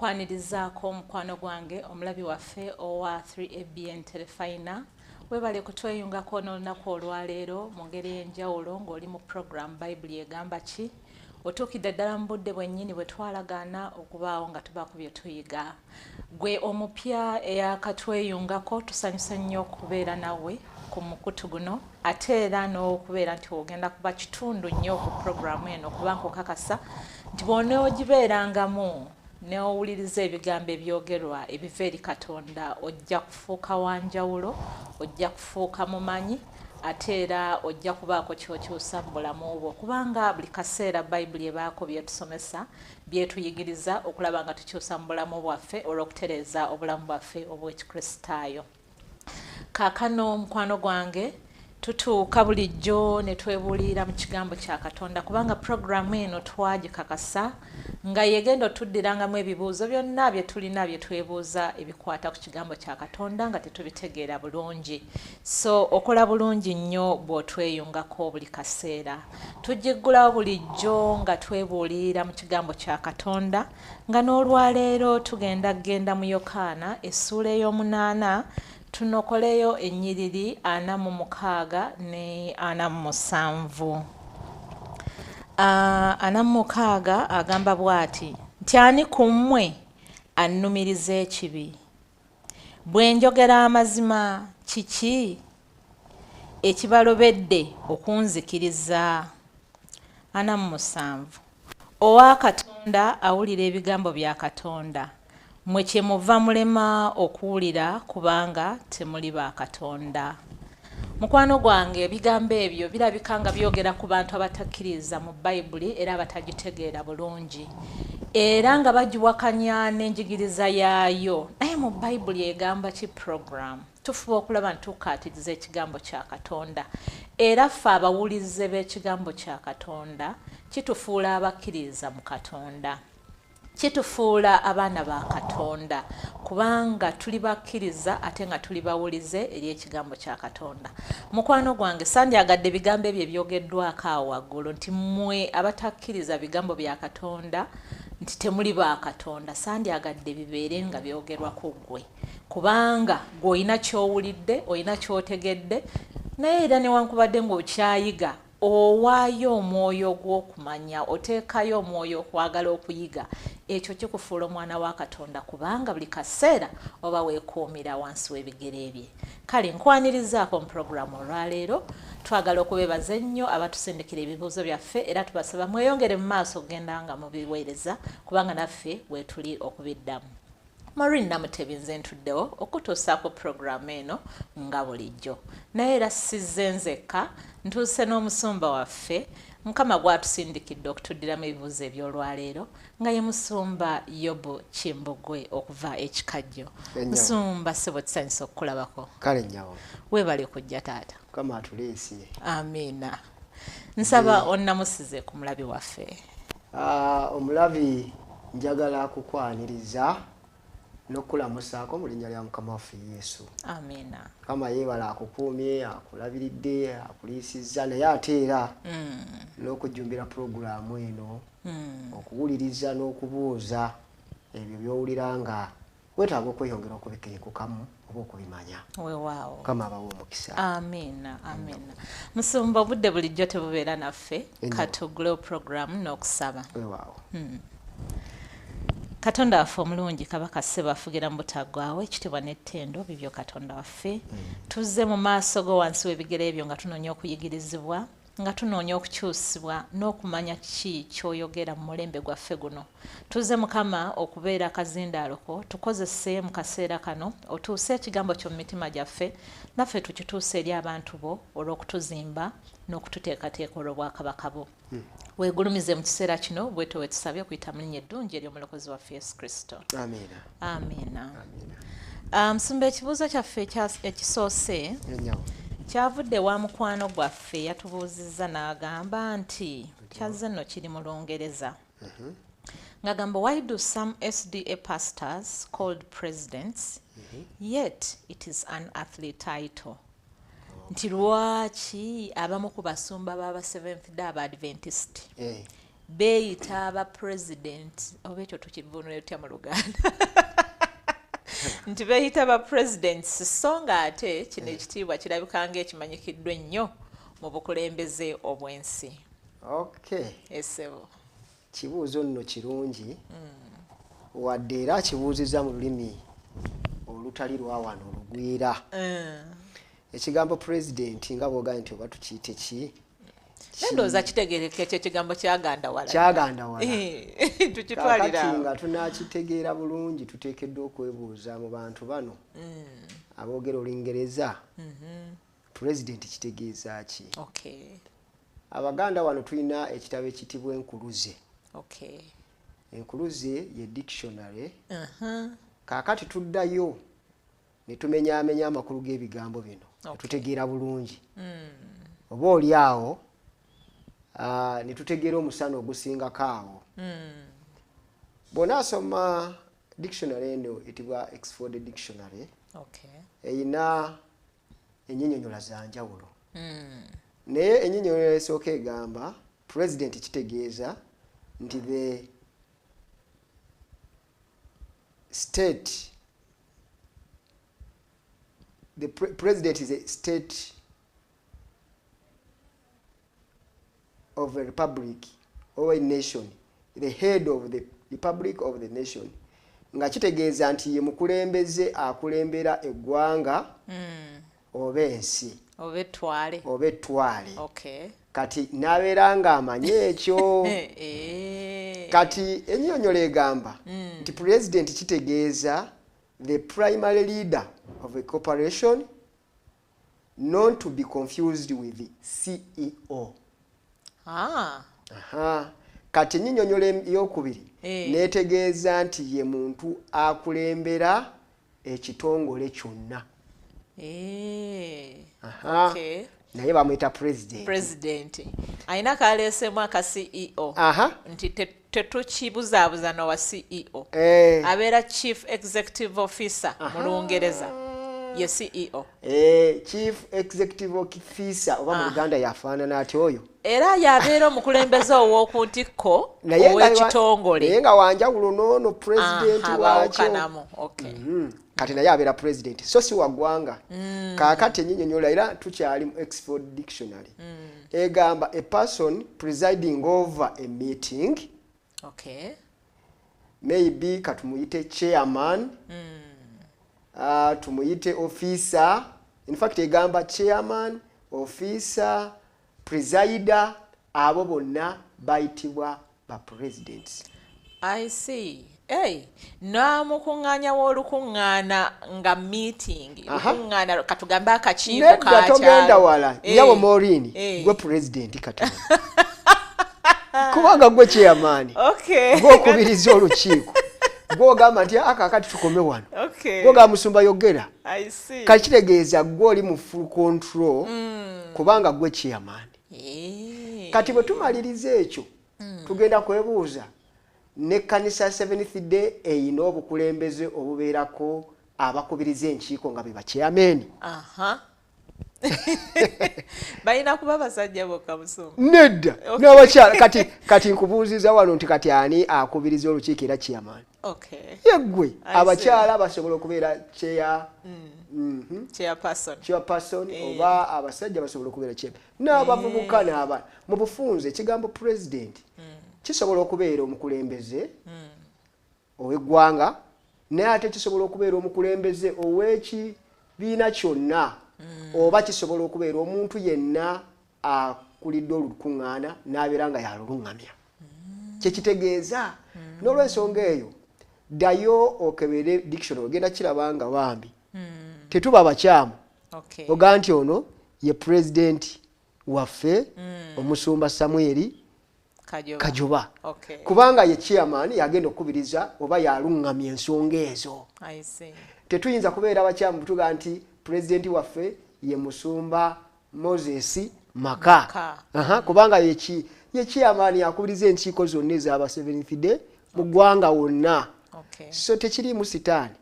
nkwanirizaako mukwano gwange omulabi waffe owa 3ABN Telefina webale kutweyungako n'olunaku olwaleero mu ngeri y'enjawulo ng'oli mu program Bible egamba ki otuukidde ddala mu budde bwennyini bwe twalagaana okubaawo nga tuba ku bye tuyiga. Gwe omupya eyakatweyungako tusanyusa nnyo okubeera nawe ku mukutu guno ate era n'okubeera nti ogenda kuba kitundu nnyo ku programu eno kuba nkukakasa nti bw'onoogibeerangamu neowuliriza ebigambo ebyogerwa ebiva eri Katonda ojja kufuuka wanjawulo, ojja kufuuka mumanyi ate era ojja kubaako ky'okyusa mu bulamu bwo kubanga buli kaseera Bayibuli ebaako byetusomesa byetuyigiriza okulaba nga tukyusa mu bulamu bwaffe olw'okutereeza obulamu bwaffe obw'ekikristaayo. Kaakano mukwano gwange tutuuka bulijjo ne twebuulira mu kigambo kya Katonda kubanga programu eno twagikakasa nga yegenda otuddirangamu ebibuuzo byonna bye tulina bye twebuuza ebikwata ku kigambo kya Katonda nga tetubitegeera bulungi. So okola bulungi nnyo bw'otweyungako buli kaseera. Tugiggulawo bulijjo nga twebuulira mu kigambo kya Katonda nga n'olwaleero tugenda mu Yokaana essuula ey'omunaana tunokoleyo ennyiriri 46 ne 47. 46 agamba bw'ati nti ani ku mmwe annumiriza ekibi? Bwe njogera amazima kiki ekibalobedde okunzikiriza? 47 Owa Katonda awulira ebigambo bya Katonda. Mwe kye muva mulema okuwulira kubanga temuli ba Katonda. Mukwano gwange ebigambo ebyo birabika nga byogera ku bantu abatakkiriza mu Bayibuli era abatagitegeera bulungi era nga bagiwakanya n'enjigiriza yaayo. Naye mu Bayibuli egamba ki program? Tufuba okulaba nti tukaatiriza ekigambo kya Katonda era ffe abawulize b'ekigambo kya Katonda kitufuula abakkiriza mu Katonda. Kitufuula abaana ba Katonda kubanga tuli bakkiriza ate nga tuli bawulize eri ekigambo kya Katonda. Mukwano gwange sandyagadde ebigambo ebyo ebyogeddwako awo waggulu nti mmwe abatakkiriza bigambo bya Katonda nti temuli ba Katonda. Sandyagadde bibeere nga byogerwa ku ggwe kubanga gwe olina ky'owulidde, olina ky'otegedde naye era newankubadde ng'okyayiga owaayo omwoyo gw'okumanya, oteekayo omwoyo okwagala okuyiga. Ekyo kikufuula omwana wa Katonda kubanga buli kaseera oba weekuumira wansi w'ebigere bye. Kale nkwanirizaako mu programu olwaleero twagala okubeebaza ennyo abatusindikira ebibuuzo byaffe era tubasaba mweyongere mu maaso okugenda nga mubiweereza kubanga naffe weetuli okubiddamu. Maureen Namutebi nze ntuddewo okutuusaako programu eno nga bulijjo. Naye era sizze nzekka, ntuuse n'omusumba waffe Mukama gwatusindikidde okutuddiramu ebibuuzo eby'olwaleero nga ye musumba Yobu Kimbugwe okuva ekikajjo. Musumba ssebo tusanyusa okukulabako. Kale nnyawo. Weebale kujja taata. Mukama atuleese. Amiina. Nsaba onnamusize ku mulabi waffe. Omulabi njagala kukwaniriza n'okulamusaako mu linnya lya Mukama waffe Yesu. Amiina. Mukama yeebala akukuumye, akulabiridde, akuliisizza naye ate era n'okujjumbira pulogulaamu eno okuwuliriza n'okubuuza ebyo by'owulira nga weetaaga okweyongera okubikeekukamu oba okubimanya. Weewaawo. Mukama abawe omukisa. Amiina, amiina. Musumba obudde bulijjo tebubeera naffe katuggule pulogulaamu n'okusaba. Weewaawo. Katonda waffe omulungi Kabaka ssebo afugira mu butagwawo ekitiibwa n'ettendo bibyo Katonda waffe. Tuzze mu maaso go wansi w'ebigere ebyo nga tunoonya okuyigirizibwa nga tunoonya okukyusibwa n'okumanya ki ky'oyogera mu mulembe gwaffe guno. Tuzze Mukama okubeera akazindaaloko tukozese mu kaseera kano otuuse ekigambo kyo mu mitima gyaffe naffe tukituuse eri abantu bo olw'okutuzimba n'okututeekateeka olw'obwakabaka bo. Weegulumize mu kiseera kino bwetyo wetusabye okuyita mu linnya eddungi ery'omulokozi waffe Yesu Kristo. Amiina. Amiina. Musumba ekibuuzo kyaffe ekisoose kyavudde wa mukwano gwaffe yatubuuzizza n'agamba nti kyazze nno kiri mu Lungereza. Ng'agamba why do some SDA pastors called presidents yet it is an earthly title? Nti lwaki abamu ku basumba b'aba Seventh Day Adventist beeyita aba president oba ekyo tukivunula tutya mu Luganda nti beeyita aba presidents so nga ate kino ekitiibwa kirabika ng'ekimanyikiddwa ennyo mu bukulembeze obw'ensi. Okay. Esebo. Kibuuzo nno kirungi wadde era kibuuzizza mu lulimi olutali lwa wano olugwira. Ekigambo president nga bw'ogambye nti oba tukiyite ki? Ndowooza kitegeerekeka ekyo ekigambo kyagandawala. Kyagandawala. Tukitwalira kakati nga tunakitegeera bulungi tuteekeddwa okwebuuza mu bantu bano aboogera Olungereza president kitegeeza ki? Okay. Abaganda wano tulina ekitabo ekitibwa Enkuluze. Okay. Enkuluze ye dictionary. Kaakati tuddayo ne tumenyaamenya amakulu g'ebigambo bino. Tutegeera bulungi. Oba oli awo ne tutegeera omusana ogusingako awo. Bw'ona asoma dictionary eno etibwa Oxford Dictionary. Okay. Eyina ennyinnyonnyola za njawulo. Naye ennyinnyonnyola esooka egamba president kitegeeza nti the state, the president is a state of a republic or a nation, the head of the republic of the nation. Nga kitegeeza nti ye mukulembeze akulembera eggwanga oba ensi oba ettwale. Okay. Kati nabeera nga amanye ekyo. Kati ennyonnyola egamba nti president kitegeeza the primary leader of a corporation, not to be confused with the CEO. Kati ennyonnyola ey'okubiri neetegeeza nti ye muntu akulembera ekitongole kyonna. Okay. Naye bamwita president. President. Ayina kaleesemu aka CEO. Nti tetukibuzaabuza n'owa CEO. Abeera Chief Executive Officer mu Lungereza. Ye CEO. Chief Executive Officer oba mu Uganda yafaanana ati oyo. Era yabeera omukulembeze ow'okuntikko ow'ekitongole. Naye nga wanjawulo n'ono president wakyo. Okay. Kati naye abeera president so si waggwanga. Kaakati ennyinnyonnyola era tukyali mu Oxford Dictionary. Egamba a person presiding over a meeting. Okay. Maybe katumuyite chairman. Tumuyite officer. In fact egamba chairman, officer, presider, abo bonna bayitibwa ba presidents. I see. Hey, namukuŋŋaanya w'olukuŋŋaana nga meeting. Lukuŋŋaana katugamba akakiiko kakyalo. Nedda togenda wala. Nyawo Maureen, gwe president kati. Kubanga gwe chairman. Okay. Gwe okubiriza olukiiko. Gwe ogamba nti akakati tukome wano. Okay. Gwe musumba yogera. I see. Kati kitegeeza gwe oli mu full control kubanga gwe chairman. Kati bwe tumaliriza ekyo tugenda kwebuuza n'ekkanisa Seventh Day eyina obukulembeze obubeerako abakubiriza enkiiko nga be ba chairman. Balina kuba basajja bokka Musumba. Nedda n'abakyala kati nkubuuziza wano nti kati ani akubiriza olukiiko era chairman. Okay. Yeggwe abakyala basobola okubeera chairperson oba abasajja basobola okubeera chairman. N'abavubuka n'aba mu bufunze ekigambo president kisobola okubeera omukulembeze ow'eggwanga naye ate kisobola okubeera omukulembeze ow'ekibiina kyonna oba kisobola okubeera omuntu yenna akulidde olukuŋŋaana n'abeera nga yaluluŋŋamya. Kyekitegeeza n'olw'ensonga eyo ddayo okebere dictionary ogenda kiraba nga bambi tetuba bakyamu. Oga nti ono ye president waffe omusumba Samuel Kajoba. Kubanga ye chairman yagenda okubiriza oba yaluŋŋamya ensonga ezo. Tetuyinza kubeera bakyamu tuga nti president waffe ye musumba Moses Maka. Kubanga ye chairman yakubiriza enkiiko zonna ez'aba Seventh Day mu ggwanga wonna. So tekirimu sitaani.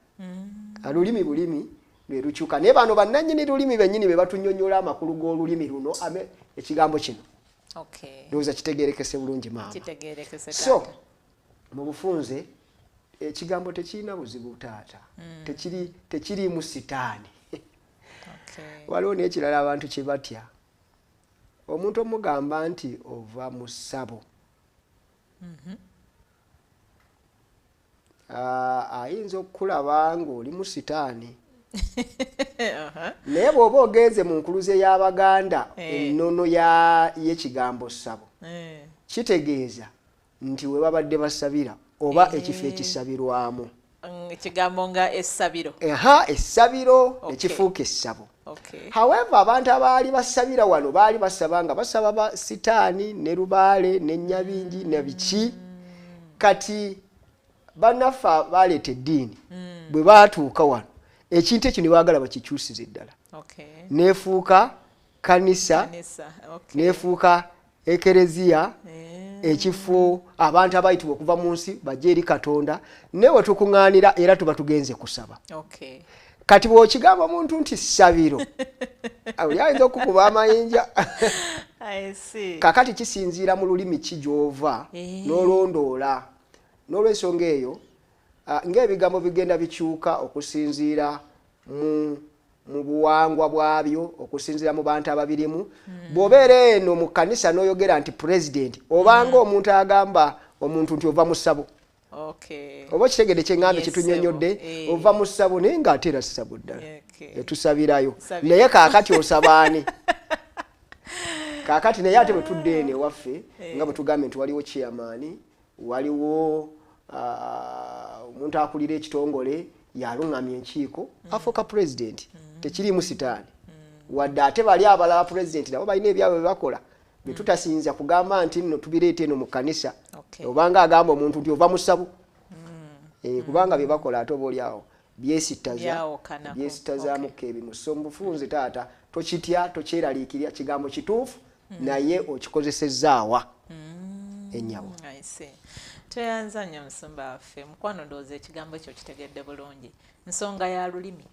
Olulimi bulimi lwe lukyuka. Naye bano bannannyini lulimi bennyini be batunnyonnyola amakulu g'olulimi luno ekigambo kino. ndowooza kitegeerekese bulungi maama. So mu bufunze ekigambo tekirina buzibu taata, tekiriimu sitaani. Waliwo n'ekirala abantu kye batya, omuntu omugamba nti ova mu ssabo ayinza okukulaba ng'oli mu sitaani. Naye bw'oba ogenze mu nkuluze y'Abaganda ennono y'ekigambo ssabo, kitegeeza nti we babadde basabira oba ekifo ekisabirwamu. Ekigambo nga essabiro. Essabiro ekifuuka essabo. However, abantu abaali basabira wano baali basaba nga basaba ba sitaani ne lubaale ne nnyabingi ne biki. Kati bannaffe baleeta eddiini bwe baatuuka wano ekintu ekyo ne baagala bakikyusize ddala. Neefuuka kanisa, neefuuka ekereziya, ekifo abantu abayitibwa okuva mu nsi bajje eri Katonda, ne we tukuŋŋaanira era tuba tugenze kusaba. Kati bw'okigamba omuntu nti ssabiro oli ayinza okukuba amayinja. Kakati kisinziira mu lulimi ki gy'ova n'olondoola. N'olw'ensonga eyo ng'ebigambo bigenda bikyuka okusinziira mu buwangwa bwabyo, okusinziira mu bantu ababirimu. Bw'obeera eno mu kkanisa n'oyogera nti pulezidenti, obanga omuntu agamba omuntu nti ova mu ssabo. Oba kitegedde kyeŋŋambe kyetunnyonnyodde, ova mu ssabo naye ng'ate era ssabo ddala etusabirayo. Naye kaakati osabaani? Kaakati naye ate bwe tudde eno ewaffe nga bwe tugambye nti waliwo chairman, waliwo omuntu akulira ekitongole yaluŋŋamya enkiiko afuuka pulezidenti. Tekiriimu sitaani wadde ate bali abalala pulezidenti nabo balina ebyabwe bakola bye tutasinza kugamba nti nno tubireeta eno mu kkanisa obanga agamba omuntu nti ova mu ssabo. Kubanga bye bakola ate oba oli awo byesitazaamuko ebimu. So mu bufunze taata tokitya tokyeraliikirira, kigambo kituufu naye okikozesezzaawa ennyabo. Toyanza nnyo musumba waffe, mukwano ndowooza ekigambo ekyo kitegedde bulungi. Nsonga ya lulimi.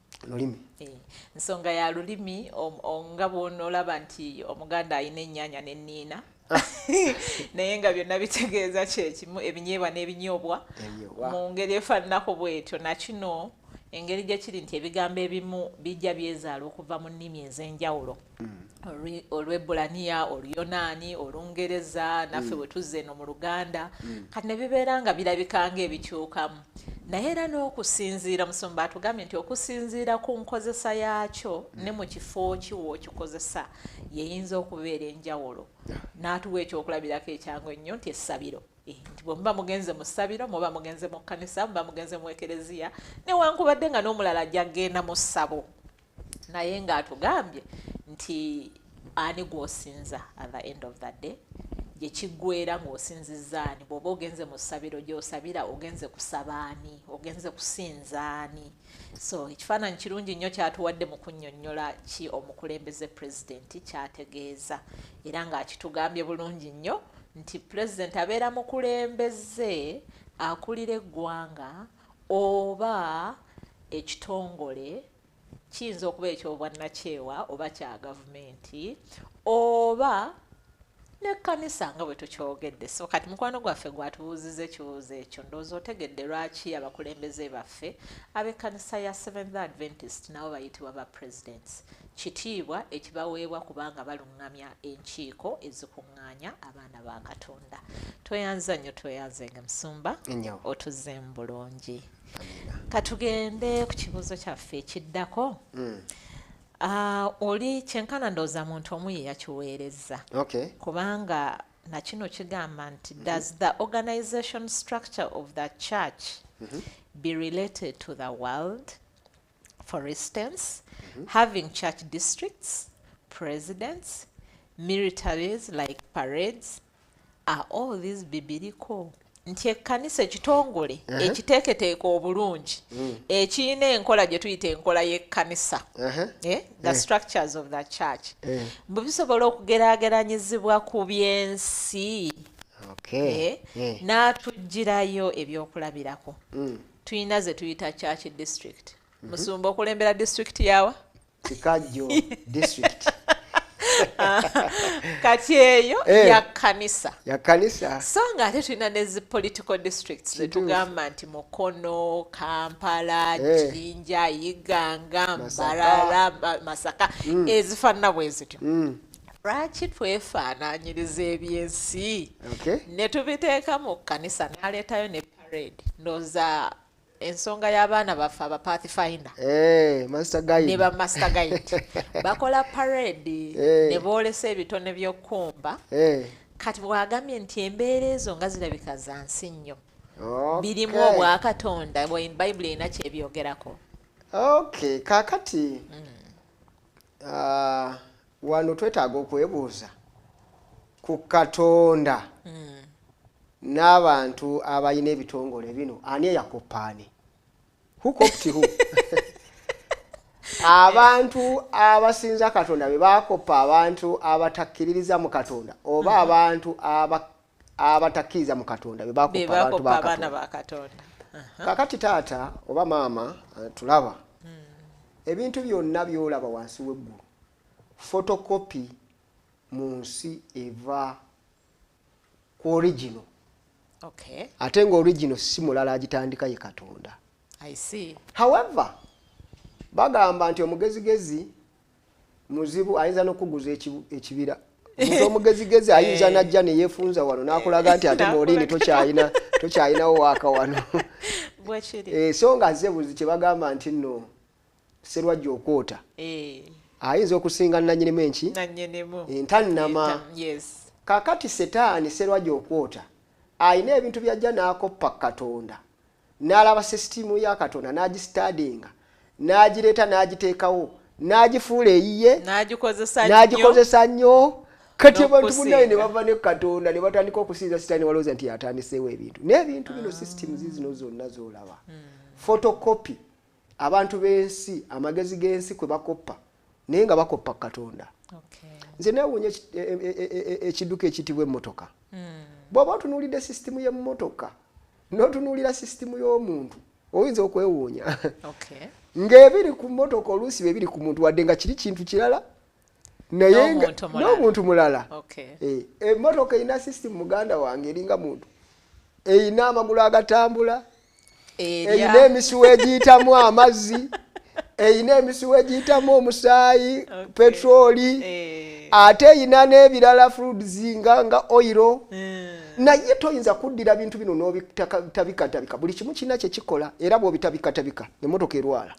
Nsonga ya lulimi nga bw'onoolaba nti Omuganda alina ennyaanya n'enniina naye nga byonna bitegeeza kyekimu, ebinyeebwa n'ebinyoobwa mu ngeri efaananako bw'etyo. Nakino engeri gye kiri nti ebigambo ebimu bijja byezaala okuva mu nnimi ez'enjawulo, Olwebbulaniya, Oluyonaani, Olungereza, naffe bwe tuzze eno mu Luganda, kati ne bibeera nga birabika ng'ebikyukamu. Naye era n'okusinziira, Musumba atugambye nti okusinziira ku nkozesa yaakyo ne mu kifo kiwo okikozesa yeyinza okubeera enjawulo. N'atuwa ekyokulabirako ekyangu ennyo nti essabiro. Nti bwe muba mugenze mu ssabiro, muba mugenze mu kkanisa, muba mugenze mu ekereziya, newankubadde nga n'omulala ajja kgenda mu ssabo. Naye ng'atugambye nti ani gw'osinza at the end of the day, gye kiggweera ng'osinzizza ani. Bw'oba ogenze mu ssabiro gy'osabira ogenze kusaba ani, ogenze kusinza ani. So ekifaananyi kirungi nnyo kyatuwadde mu kunnyonnyola ki omukulembeze pulezidenti ky'ategeeza, era ng'akitugambye bulungi nnyo nti pulezidenti abeera mukulembeze akulira eggwanga oba ekitongole, kiyinza okuba ekyobwannakyewa oba kya gavumenti oba n'ekkanisa nga bwe tukyogedde. So kati mukwano gwaffe gwatubuuziza ekibuuzo ekyo, ndowooza otegedde lwaki abakulembeze baffe ab'ekkanisa ya Seventh Adventist nabo bayitibwa ba presidents. Kitiibwa ekibaweebwa kubanga baluŋŋamya enkiiko ezikuŋŋaanya abaana ba Katonda. Toyanza nnyo, toyanzenga Musumba, otuzzeemu bulungi. Katugende ku kibuuzo kyaffe ekiddako. Oli kyenkana ndowooza muntu omu ye yakiweerezza. Kubanga nakino kigamba nti does the organization structure of the church be related to the world? For instance, having church districts, presidents, militaries like parades, are all these biblical? Nti ekkanisa ekitongole ekiteeketeeka obulungi ekirina enkola gye tuyita enkola y'ekkanisa, the structures of the church, bwe bisobola okugeraageranyizibwa ku by'ensi n'atugirayo ebyokulabirako. Tuyina ze tuyita church district. Musumba okulembera district yawa? Kikajjo district. kati eyo ya kanisa so ng'ate tulina ne political districts zetugamba nti Mukono, Kampala, Jinja, Iganga, Mbarara, Masaka ezifaanana bwe zityo lwaki twefaanaanyiriza ebyensi ne tubiteeka mu kanisa n'aleetayo ne parade ndowooza ensonga y'abaana baffe aba pathfinder ne ba master guide bakola parade ne boolesa ebitone by'okkumba kati bw'agambye nti embeera ezo nga zirabika za nsi nnyo birimu obwakatonda bayibuli erina kyebyogerako kaakati wano twetaaga okwebuuza ku Katonda n'abantu abalina ebitongole bino ani eyakoppaani who copped who abantu abasinza Katonda be bakoppa abantu abatakkiririza mu Katonda oba abantu abatakkiriza mu Katonda be bakoppa abantu ba Katonda kakati taata oba maama tulaba ebintu byonna byolaba wansi w'eggulu photocopy mu nsi eva ku original ate nga original si mulala agitandika ye Katonda. I see. However bagamba nti omugezigezi muzibu ayinza n'okuguza ekibira omuntu omugezigezi ayinza najja ne yeefunza wano n'akulaga nti ate Morini tokyayinawo waaka wano so nga zebuzi kye bagamba nti nno Sserwajja okwota ayinza okusinga nannyinimu enki entannama kakati setaani Sserwajja okwota ayina ebintu byajja n'akoppa Katonda n'alaba sisitimu ya Katonda n'agistadinga n'agireeta n'agiteekawo n'agifuula eyiye n'agikozesa nnyo kati abantu munaye ne bava ne Katonda ne batandika okusinza sitaani walowooza nti yatandiseewo ebintu n'ebintu bino sisitimu zino zonna z'olaba photocopy abantu b'ensi amagezi g'ensi kwe bakoppa naye nga bakoppa Katonda. Nze neewuunya ekidduka ekitibwa emmotoka bw'oba otunuulidde sisitimu y'emmotoka n'otunuulira sisitimu y'omuntu oyinza okwewuunya ng'ebiri ku mmotoka oluusi bebiri ku muntu wadde nga kiri kintu kirala naye n'omuntu mulala emmotoka erina sisitimu muganda wange eringa muntu erina amagulu agatambula erina emisuwa egiyitamu amazzi erina emisuwa egiyitamu omusaayi petroli ate erina n'ebirala fluids nga oil naye toyinza kuddira bintu bino n'obitabikatabika buli kimu kirina kye kikola era bw'obitabikatabika emmotoka erwala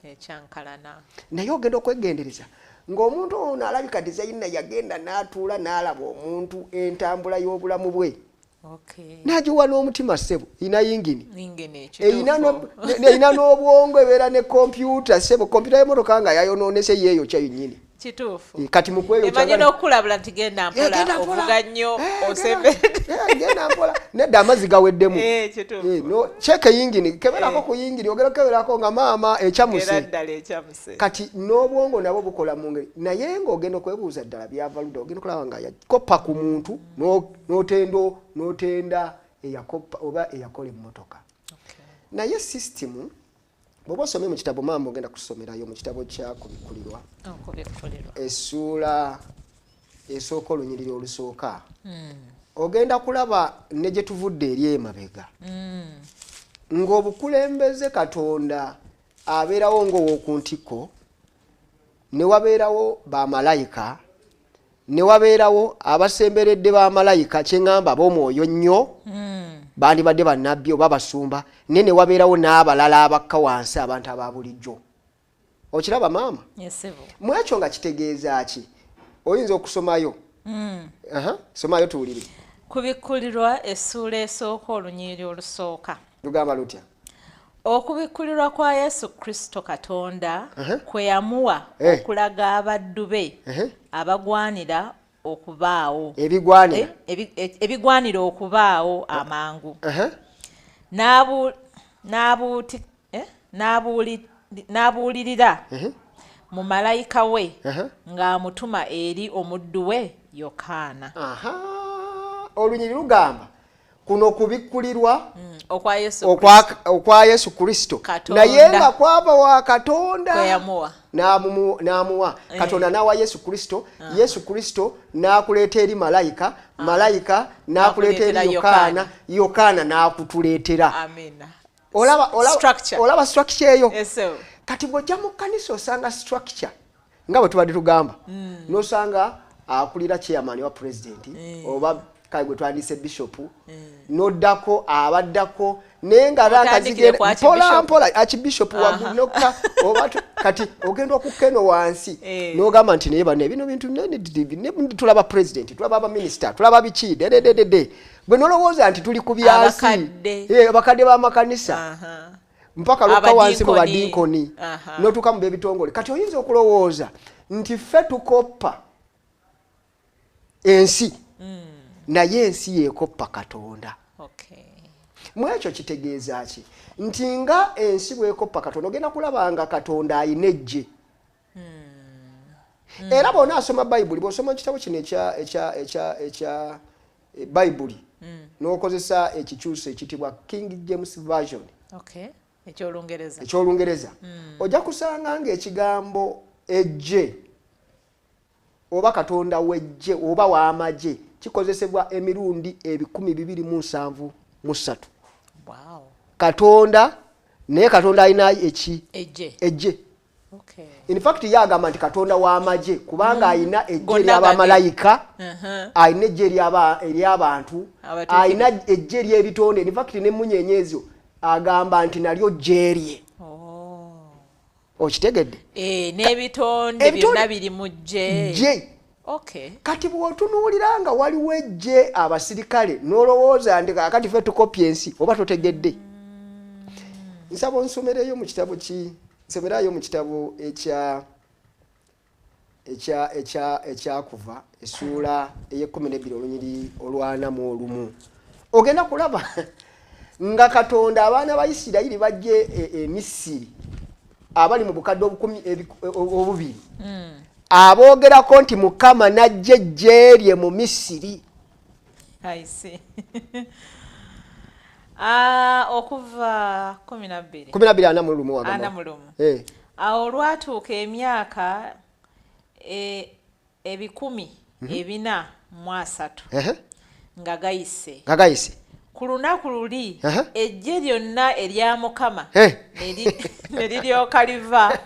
naye ogenda okwegendereza ng'omuntu ono alabika dizayina yagenda n'atuula n'alaba omuntu entambula y'obulamu bwe nagiwa n'omutima ssebo erina yingini erina n'obwongo ebeera ne kompyuta ssebo kompyuta y'emmotoka nga yayonoonese yeeyo kyayinnyini kati mukweyomanyi n'okulabula nti genda mpola ovuga nnyo genda mpola nedda amazzi gaweddemu kyeka yingini keberako ku yingini ogera keberako nga maama ekyamuse kati n'obwongo nabwo bukola mu ngeri naye ng'ogenda okwebuuza ddala byava ludda ogenda okulaba nga yakoppa ku muntu n'otenda eyakoppa oba eyakola emmotoka naye sisitimu bw'oba osomye mu kitabo maama ogenda kusomerayo mu kitabo kya kubikkulirwa essuula esooka olunyiriri olusooka ogenda kulaba ne gye tuvudde eri emabega ng'obukulembeze Katonda abeerawo ng'ow'oku ntikko ne wabeerawo bamalayika ne wabeerawo abasemberedde bamalayika kye ŋŋamba ab'omwoyo nnyo bandibadde bannabbi oba basumba naye ne wabeerawo n'abalala abakka wansi abantu ababulijjo okiraba maama mu ekyo nga kitegeeza ki oyinza okusomayo somayo tuwulire kubikkulirwa essuula esooka olunyiriri olusooka lugamba lutya okubikkulirwa kwa Yesu Kristo Katonda kwe yamuwa okulaga abaddu be abagwanira okubaawo ebigwanira okubaawo amangu n'abuulirira mu malayika we ng'amutuma eri omuddu we Yokaana. Olunyiriri lugamba kuno kubikulirwa okwa Yesu Kristo naye nga kwava wa Katonda n'amuwa Katonda n'awa Yesu Kristo Yesu Kristo n'akuleeta eri malayika n'akuleeta eri Yokaana n'akutuleetera. Olaba structure eyo kati bw'ojja mu kkanisa osanga structure nga bwe tubadde tugamba n'osanga akulira chairman wa president oba kale gwe twandise bishop n'oddako abaddako naye nga bankazigenda mpola archbishop wagunoka oba kati ogenda okukeno wansi n'ogamba nti naye bane bino bintu tulaba president tulaba abaminister tulaba biki dededede bwe nolowooza nti tuli ku byansi abakadde b'amakanisa mpaka lokka wansi mu badinkoni n'otuuka mu b'ebitongole kati oyinza okulowooza nti ffe tukoppa ensi naye ensi yeekoppa Katonda. Mu ekyo kitegeeza ki nti nga ensi bwekoppa Katonda ogenda kulaba nga Katonda ayina eggye. Era bw'ona asoma Bayibuli bw'osoma ekitabo kino ekya Bayibuli n'okozesa ekikyuso ekitibwa King James Version eky'Olungereza ojja kusanga ng'ekigambo eggye oba Katonda w'eggye oba w'amagye kikozesebwa emirundi 273. Katonda naye Katonda alina eggye. In fact yagamba nti Katonda w'amagye kubanga alina eggye ly'abamalayika alina eggye ery'abantu alina eggye ly'ebitonde. In fact n'emunyenyezo agamba nti nalyo ggye lye. Okitegedde? N'ebitonde byonna biri mu ggye. Kati bw'otunuulira nga waliwo eggye abasirikale n'olowooza nti kakati ffe tukopya ensi oba totegedde. Nsaba onsomerayo mu kitabo nsomerayo mu kitabo ekyakuva essuula ey'12 olunyiri olw'41 ogenda kulaba nga Katonda abaana ba Isirayiri bajje Misiri abali mu bukadde obubiri aboogerako nti Mukama n'ajja eggye lye mu Misiri. Okuva 12 41 awo olwatuuka emyaka 430 nga gayise ku lunaku luli eggye lyonna erya Mukama ne liryoka liva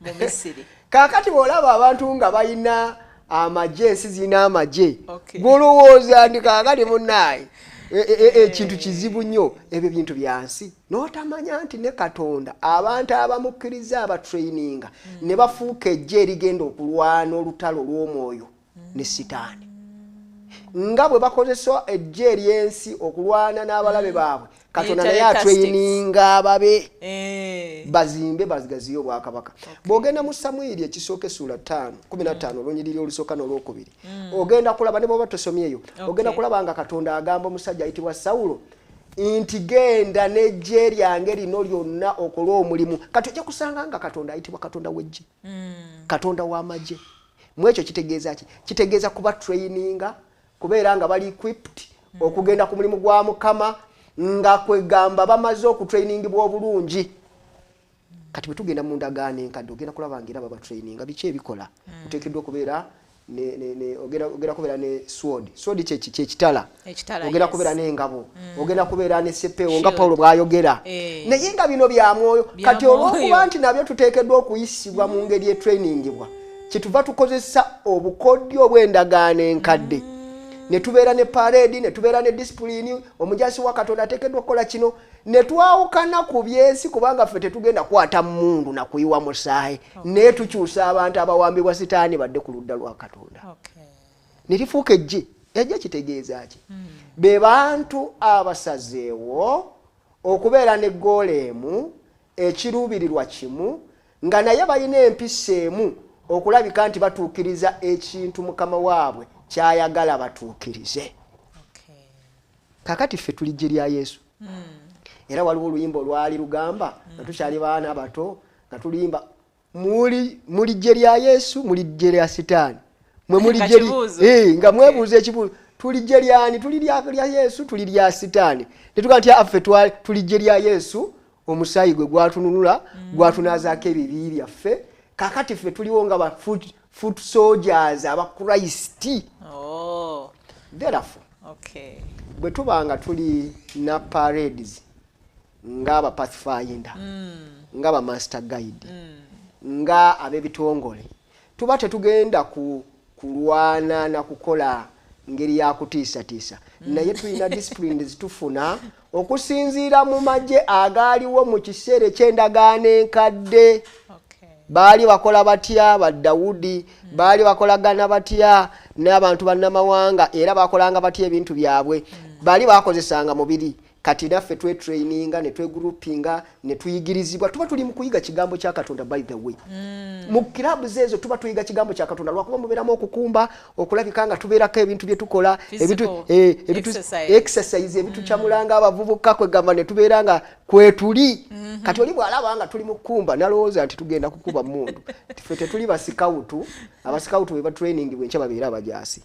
mu Misiri. Kakati bw'olaba abantu nga balina amagye ensi zirina amagye gw'olowooza nti kakati munnaayi ekintu kizibu nnyo ebyo bintu byansi n'otamanya nti ne Katonda abantu abamukkiriza abatraininga ne bafuuka eggye erigenda okulwana olutalo lw'omwoyo ne Sitaani nga bwe bakozesa eggye ery'ensi okulwana n'abalabe baabwe Katonda naye atraininga ababe bazimbe bazigaziyo obwakabaka. Bw'ogenda mu Samwiri ekisooka essuula 15 olunyiriri olusooka n'olwokubiri ogenda kulaba ne bw'oba tosomyeyo ogenda kulaba nga Katonda agamba omusajja ayitibwa Sawulo nti genda n'eggye lyange lino lyonna okola omulimu. Kati ojja kusanga nga Katonda ayitibwa Katonda w'eggye Katonda w'amagye. Mu ekyo kitegeeza ki? Kitegeeza kuba traininga kubeera nga bali equipped okugenda ku mulimu gwa Mukama nga kwegamba bamaze okutrainingibwa obulungi. Kati bwe tugenda mu ndagaano enkadde ogenda kulaba ngira baba traininga biki ebikola oteekeddwa okubeera ogenda kubeera ne sword kyekitala ogenda kubeera n'engabo ogenda kubeera ne sepewo nga Pawulo bw'ayogera naye nga bino bya mwoyo. Kati olw'okuba nti nabyo tuteekeddwa okuyisibwa mu ngeri etrainingibwa kyetuva tukozesa obukodyo obw'endagaano enkadde ne tubeera ne parade ne tubeera ne discipline omujaasi wa Katonda ateekeddwa okukola kino ne twawukana ku byensi kubanga ffe tetugenda kwata mundu na kuyiwa musaayi naye tukyusa abantu abawambibwa Sitaani badde ku ludda lwa Katonda. Ne lifuuka eggye kitegeeza ki? Be bantu abasazeewo okubeera ne goolemu ekiruubirirwa kimu nga naye balina empisa emu okulabika nti batuukiriza ekintu Mukama waabwe kyayagala batuukirize. Kakati ffe tuli ggye lya Yesu. Era waliwo oluyimba olwali lugamba nga tukyali baana bato nga tulimba muli ggye lya Yesu muli ggye lya Sitaani mwe muli ggye nga mwebuuza ekibuuzo tuli gye lyani tuli lya Yesu tuli lya Sitaani tetuga nti affe tuli gye lya Yesu omusaayi gwe gwatununula gwatunazaako ebibi byaffe kakati ffe tuliwo nga ba foot soldiers aba Christ therefore bwe tubanga tuli na parades ng'aba pathfinder ng'aba master guide nga ab'ebitongole tuba tetugenda kulwana na kukola ngeri ya kutiisatiisa naye tulina discipline zitufuna okusinziira mu magye agaaliwo mu kiseera eky'endagaano enkadde baali bakola batya ba Dawudi baali bakolagana batya n'abantu bannamawanga era bakolanga batya ebintu byabwe baali bakozesanga mubiri kati naffe twetraininga ne twegroupinga ne tuyigirizibwa tuba tuli mu kuyiga kigambo kya Katonda by the way mu clubs ezo tuba tuyiga kigambo kya Katonda lwakuba mubeeramu okukumba okulabika nga tubeerako ebintu bye tukola ebintu exercise ebintu kyamulanga abavubuka kwegamba ne tubeera nga kwetuli kati oli bw'alaba nga tuli mu kukumba nalowooza nti tugenda kukuba mundu ffe tetuli basikawutu abasikawutu bwe batraining bwenkya babeera abajaasi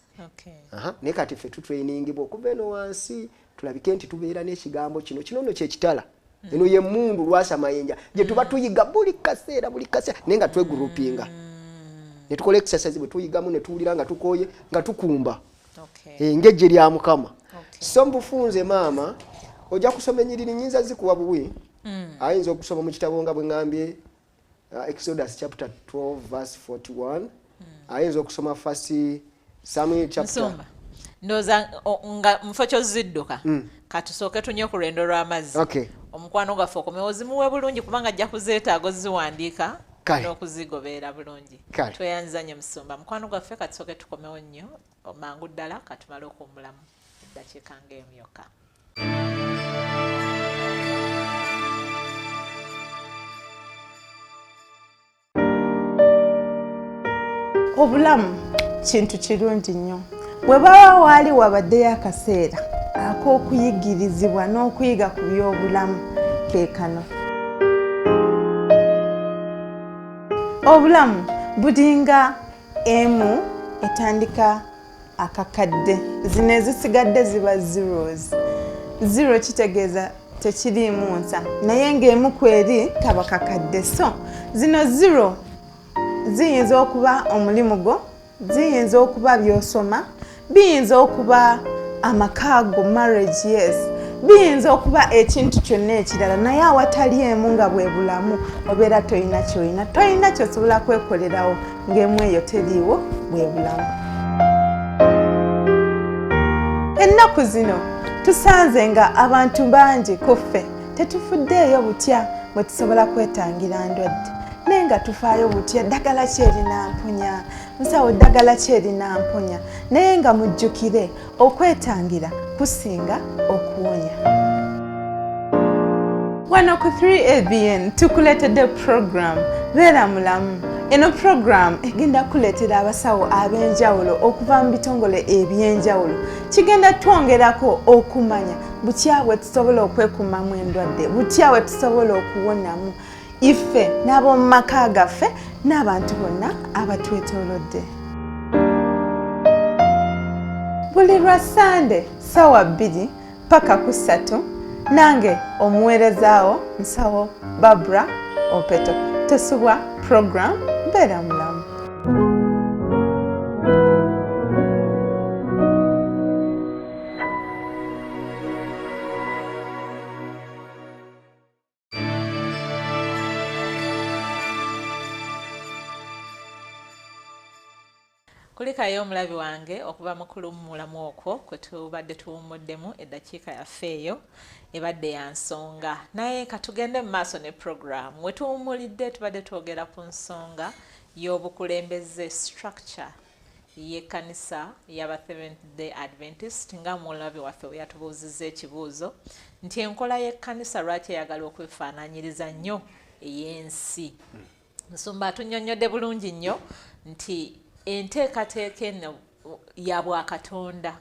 naye kati ffe tutrainingibwa okuva eno wansi tulabike nti tubeera n'ekigambo kino no kyekitala eno ye mundu lwasa mayenja gye tuba tuyiga buli kaseera naye nga twegroupinga ne tukola exercise bwe tuyigamu ne tuwulira nga tukooye nga tukumba ng'ejje lya Mukama so mbufunze maama ojja kusoma ennyiriri nnyinza zikuwa buwi ayinza okusoma mu kitabo nga bwe ngambye Exodus chapter 12 verse 41 ayinza okusoma first Samuel chapter ndoza nga mfocho zidduka katusooke tunye ku lwendo lw'amazzi omukwano gaffe okomewozimuwe bulungi kubanga ajja kuzeetaaga oziwandiika n'okuzigobeera bulungi tweyanzanye Musumba mukwano gaffe katusooke tukomewo nnyo mangu ddala katumale okuwummulamu eddakiika ng'eyo myokka. Obulamu kintu kirungi nnyo bwe baba waali wabaddeyo akaseera ak'okuyigirizibwa n'okuyiga ku by'obulamu ke kano. Obulamu bulinga emu etandika akakadde zino ezisigadde ziba zeros. Zero kitegeeza tekiriimu nsa naye ng'emu ku eri kaba kakadde so zino zero ziyinza okuba omulimu gwo ziyinza okuba by'osoma biyinza okuba amakaago marriage yes biyinza okuba ekintu kyonna ekirala naye awatali emu nga bwe bulamu obeera tolina kyosobola kwekolerawo ng'emu eyo teriiwo bwe bulamu. Ennaku zino tusanze nga abantu bangi ku ffe tetufuddeeyo butya bwe tusobola kwetangira ndwadde naye nga tufaayo butya ddagala ki erinamponya musawo ddagala ki erinamponya naye nga mujjukire okwetangira kusinga okuwonya. Wano ku 3ABN tukuleetedde program beera mulamu. Eno program egenda kuleetera abasawo ab'enjawulo okuva mu bitongole eby'enjawulo kigenda twongerako okumanya butya bwe tusobola okwekuumamu endwadde butya bwe tusobola okuwonamu ife n'ab'omu maka gaffe n'abantu bonna abatwetoolodde. Buli lwa Sande ssaawa 2 paka ku 3 nange omuweerezaawo nsawo Barbara Opeto tesubwa program beera mulamu. Kulikayo omulabi wange okuva mu kulumulamu okwo kwe tubadde tuwummuddemu eddakiika yaffe eyo ebadde ya nsonga naye katugende mu maaso ne program we tuwummulidde tubadde twogera ku nsonga y'obukulembeze structure y'ekkanisa y'aba Seventh Day Adventist nga mulabi waffe we yatubuuzizza ekibuuzo nti enkola y'ekkanisa lwaki eyagala okwefaanaanyiriza nnyo ey'ensi. Nsumba atunnyonnyodde bulungi nnyo nti enteekateeka eno ya Bwakatonda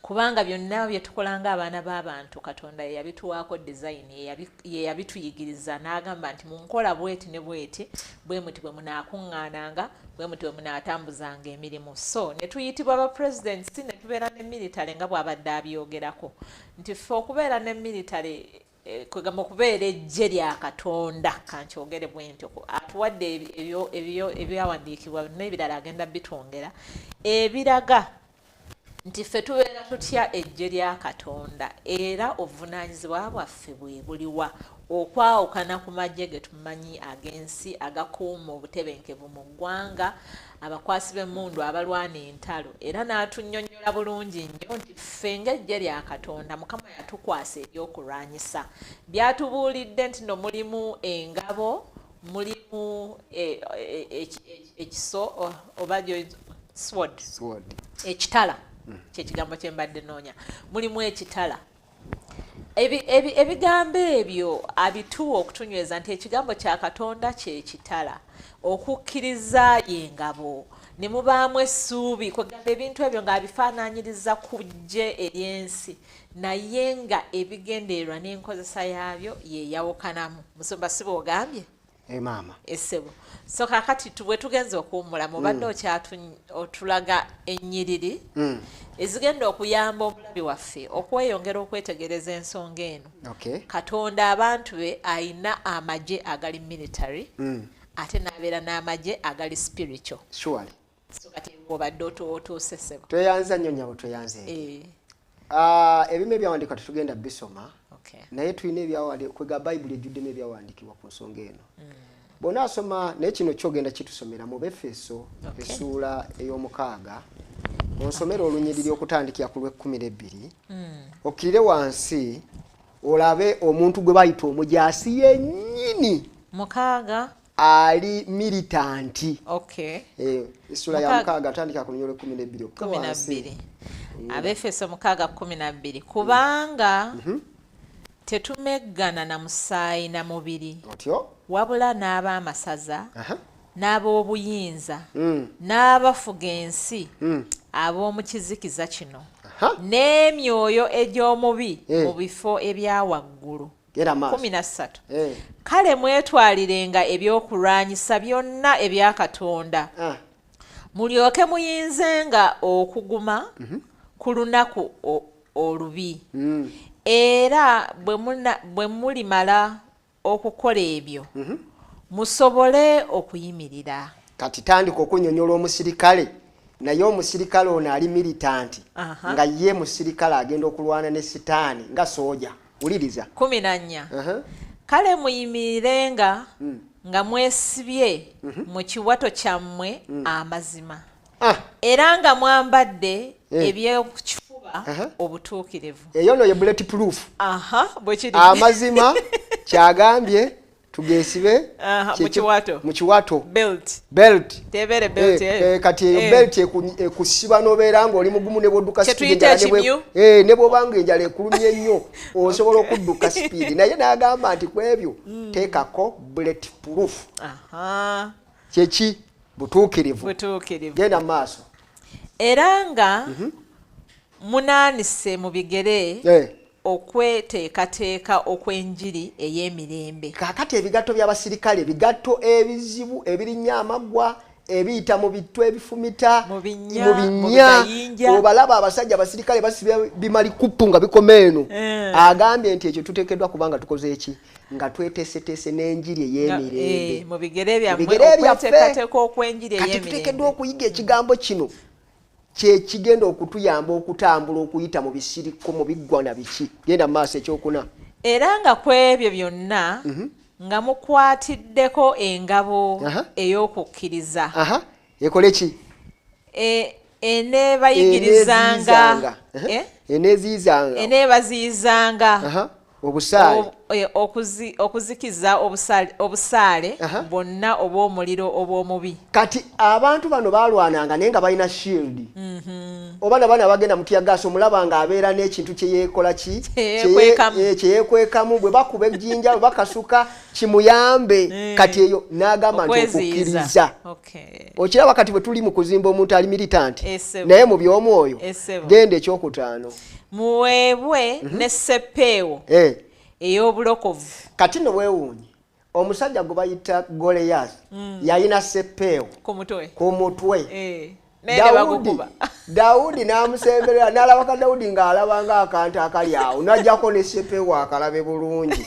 kubanga byonna bye tukolanga abaana b'abantu Katonda ye yabituwaako design ye yabituyigiriza n'agamba nti munkola bweti ne bweti bwe muti bwe munaakuŋŋaananga bwe muti bwe munaatambuzanga emirimu so ne tuyitibwa ba presidents ne tubeera ne military nga bw'abadde abyogerako nti ffe okubeera ne military kwegamba okubeera ejje lya Katonda kankyogere bwe ntyo atuwadde ebyawandiikibwa n'ebirala agenda bitwongera ebiraga nti ffe tubeera tutya ejje lya Katonda era obuvunaanyizibwa bwaffe bwe buliwa okwawukana ku magye ge tumanyi ag'ensi agakuuma obutebenkevu mu ggwanga abakwasi b'emmundu abalwana entalo era n'atunnyonnyola bulungi nnyo nti ffe ng'ejje lya Katonda Mukama yatukwasa ebyokulwanyisa byatubuulidde nti no mulimu engabo mulimu ekiso oba sword ekitala kyekigambo kye mbadde noonya mulimu ekitala ebigambo ebyo abituwa okutunyweza nti ekigambo kya Katonda kyekitala okukkiriza yengabo ne mubaamu essuubi kwegamba ebintu ebyo ng'abifaanaanyiriza ku ggye ery'ensi naye nga ebigendererwa n'enkozesa yaabyo yeeyawukanamu musumba si bw'ogambye maama essebo so kakati bwe tugenze okuwummula mubadde otulaga ennyiriri ezigenda okuyamba omulabi waffe okweyongera okwetegereza ensonga eno Katonda abantu be ayina amagye agali military ate n'abeera n'amagye agali spiritual so kati obadde otuuse ssebo tweyanza nnyo nyabo tweyanze ebimu ebyawandiikibwa tetugenda bisoma naye tulina ebyawandiikibwa kwega bayibuli ejjuddemu ebyawandiikibwa ku nsonga eno bonna asoma naye kino kyogenda kitusomera mu Befeso essuula ey'omukaaga onsomera olunyiriri okutandikira ku lw'ekkumi okkirire wansi olabe omuntu gwe bayita omujaasi yennyini mukaaga ali militanti essuula ya mukaaga atandikira ku lunyiriri lw'ekkumi Abefeso mukaaga 12 kubanga tetumeggana na musaayi na mubiri wabula n'ab'amasaza n'ab'obuyinza n'abafuga ensi ab'omu kizikiza kino n'emyoyo egy'omubi mu bifo ebya waggulu 13 kale mwetwalirenga ebyokulwanyisa byonna ebya Katonda mulyoke muyinzenga okuguma ku lunaku olubi era bwe mulimala okukola ebyo musobole okuyimirira kati tandika okunnyonnyola omusirikale naye omusirikale ono ali militanti nga ye musirikale agenda okulwana ne sitaani nga sooja wuliriza 14 kale muyimirirenga nga mwesibye mu kiwato kyammwe amazima era nga mwambadde ebyokukifuba obutuukirivu eyo no ye bulletproof bwekiri amazima kyagambye tugesibe mu kiwato belt tebere belt kati eyo belt ekusiba nobeera ngaoli mugumu ne bwodduka speed ne bwobanga enjala ekulumye ennyo osobola okudduka speed naye n'agamba nti ku ebyo teekako bulletproof kyeki butuukirivu genda mu maaso era nga munaanise mu bigere okweteekateeka okw'enjiri ey'emirembe kaakati ebigatto by'abasirikale bigatto ebizibu ebirinya amaggwa ebiyita mu bittu ebifumita mu binnya obalaba abasajja abasirikale basibya bimali kuppu nga bikoma eno agambye nti ekyo tuteekeddwa kubanga tukoze eki nga tweteeseteese n'enjiri ey'emirembe mu bigere byammwe okweteekateeka okw'enjiri ey'emirembe kati tuteekeddwa okuyiga ekigambo kino kyekigenda okutuyamba okutambula okuyita mu bisiriko mu biggwana biki genda mu maaso ekyokuna era nga ku ebyo byonna nga mukwatiddeko engabo ey'okukkiriza ekole ki eneebaziyizanga obusaale okuzikiza obusaale bonna obw'omuliro obw'omubi. Kati abantu bano balwananga naye nga balina shield. Oba nabana bagenda mu tiyagaasi omulaba nga abeera n'ekintu kye yeekola kyeyekwekamu bwe bakuba ejjinja bwe bakasuka kimuyambe. Kati eyo n'agamba nti okukkiriza. Okiraba kati bwe tuli mu kuzimba omuntu ali militant naye mu by'omwoyo genda ekyokutaano muweebwe ne seppeewo ey'obulokovu. Kati no weewuunye omusajja gwe bayita Goliath yalina seppeewo ku mutwe. Daudi n'amusemberera n'alabaka Daudi ng'alabanga akantu akali awo n'ajjako ne seppeewo akalabe bulungi.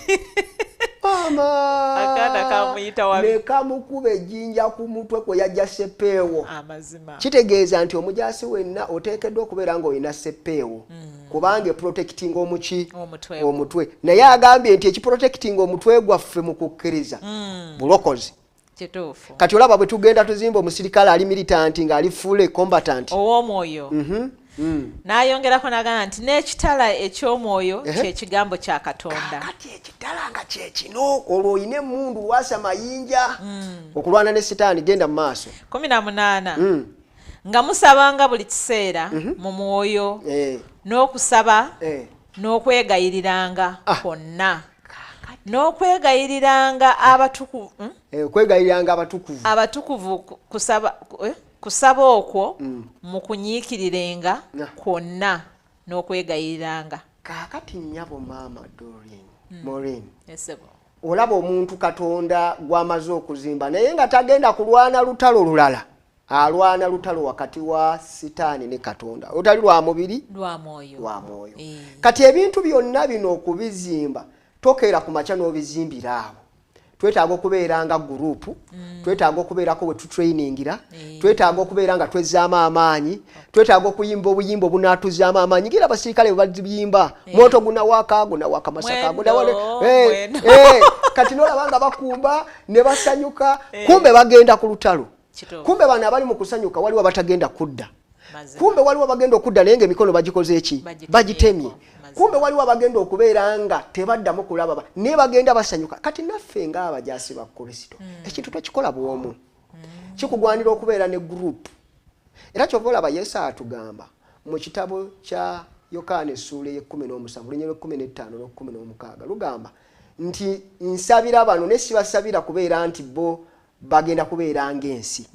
Akaana kamuyita wabi. Ne kamukuba ejjinja ku mutwe kwe yajja seppeewo. Kitegeeza nti omujaasi wenna oteekeddwa okubeera ng'olina seppeewo kubanga eprotecting omutwe. Naye agambye nti ekiprotecting omutwe gwaffe mu kukkiriza bulokozi. Kati olaba bwe tugenda tuzimba omusirikale ali militant ng'ali full combatant ow'omwoyo. N'ayongerako n'agamba nti n'ekitala eky'omwoyo ky'ekigambo kya Katonda. Kati ekitala nga kye kino olwo oyina emmundu lwasa mayinja okulwana ne sitaani genda mu maaso. 18 nga musabanga buli kiseera mu mwoyo n'okusaba n'okwegayiriranga kwonna. N'okwegayiriranga abatukuvu kusaba okwo mu kunyiikirirenga kwonna n'okwegayiriranga. Kaakati nnyabo maama Maureen olaba omuntu Katonda gw'amaze okuzimba naye nga tagenda kulwana lutalo lulala. Alwana lutalo wakati wa sitaani ne Katonda. Olutali lwa mubiri lwa mwoyo. Kati ebintu byonna bino okubizimba tokeera ku makya n'obizimbira awo. Twetaaga okubeera nga group, twetaaga okubeerako bwe tutrainingira, twetaaga okubeera nga twezzaamu amaanyi, twetaaga okuyimba obuyimba obunaatuzaamu amaanyi. Ngira abasirikale bwe baziyimba moto gunawaka masaka kati n'olaba nga bakumba ne basanyuka kumbe bagenda ku lutalo. Kumbe bano abali mu kusanyuka waliwo abatagenda kudda. Kumbe waliwo bagenda okudda naye ng'emikono bagikoze eki bagitemye. Kumbe waliwo abagenda okubeera nga tebaddamu kulaba naye bagenda basanyuka. Kati naffe ng'abajaasi ba Kristo ekintu twekikola bw'omu kikugwanira okubeera ne group. Era kyova olaba Yesu atugamba mu kitabo kya Yokaana essuula ye-17 lunyiriro 15 n'okumu16 lugamba nti nsabira bano ne sibasabira kubeera nti bo bagenda kubeera ng'ensi.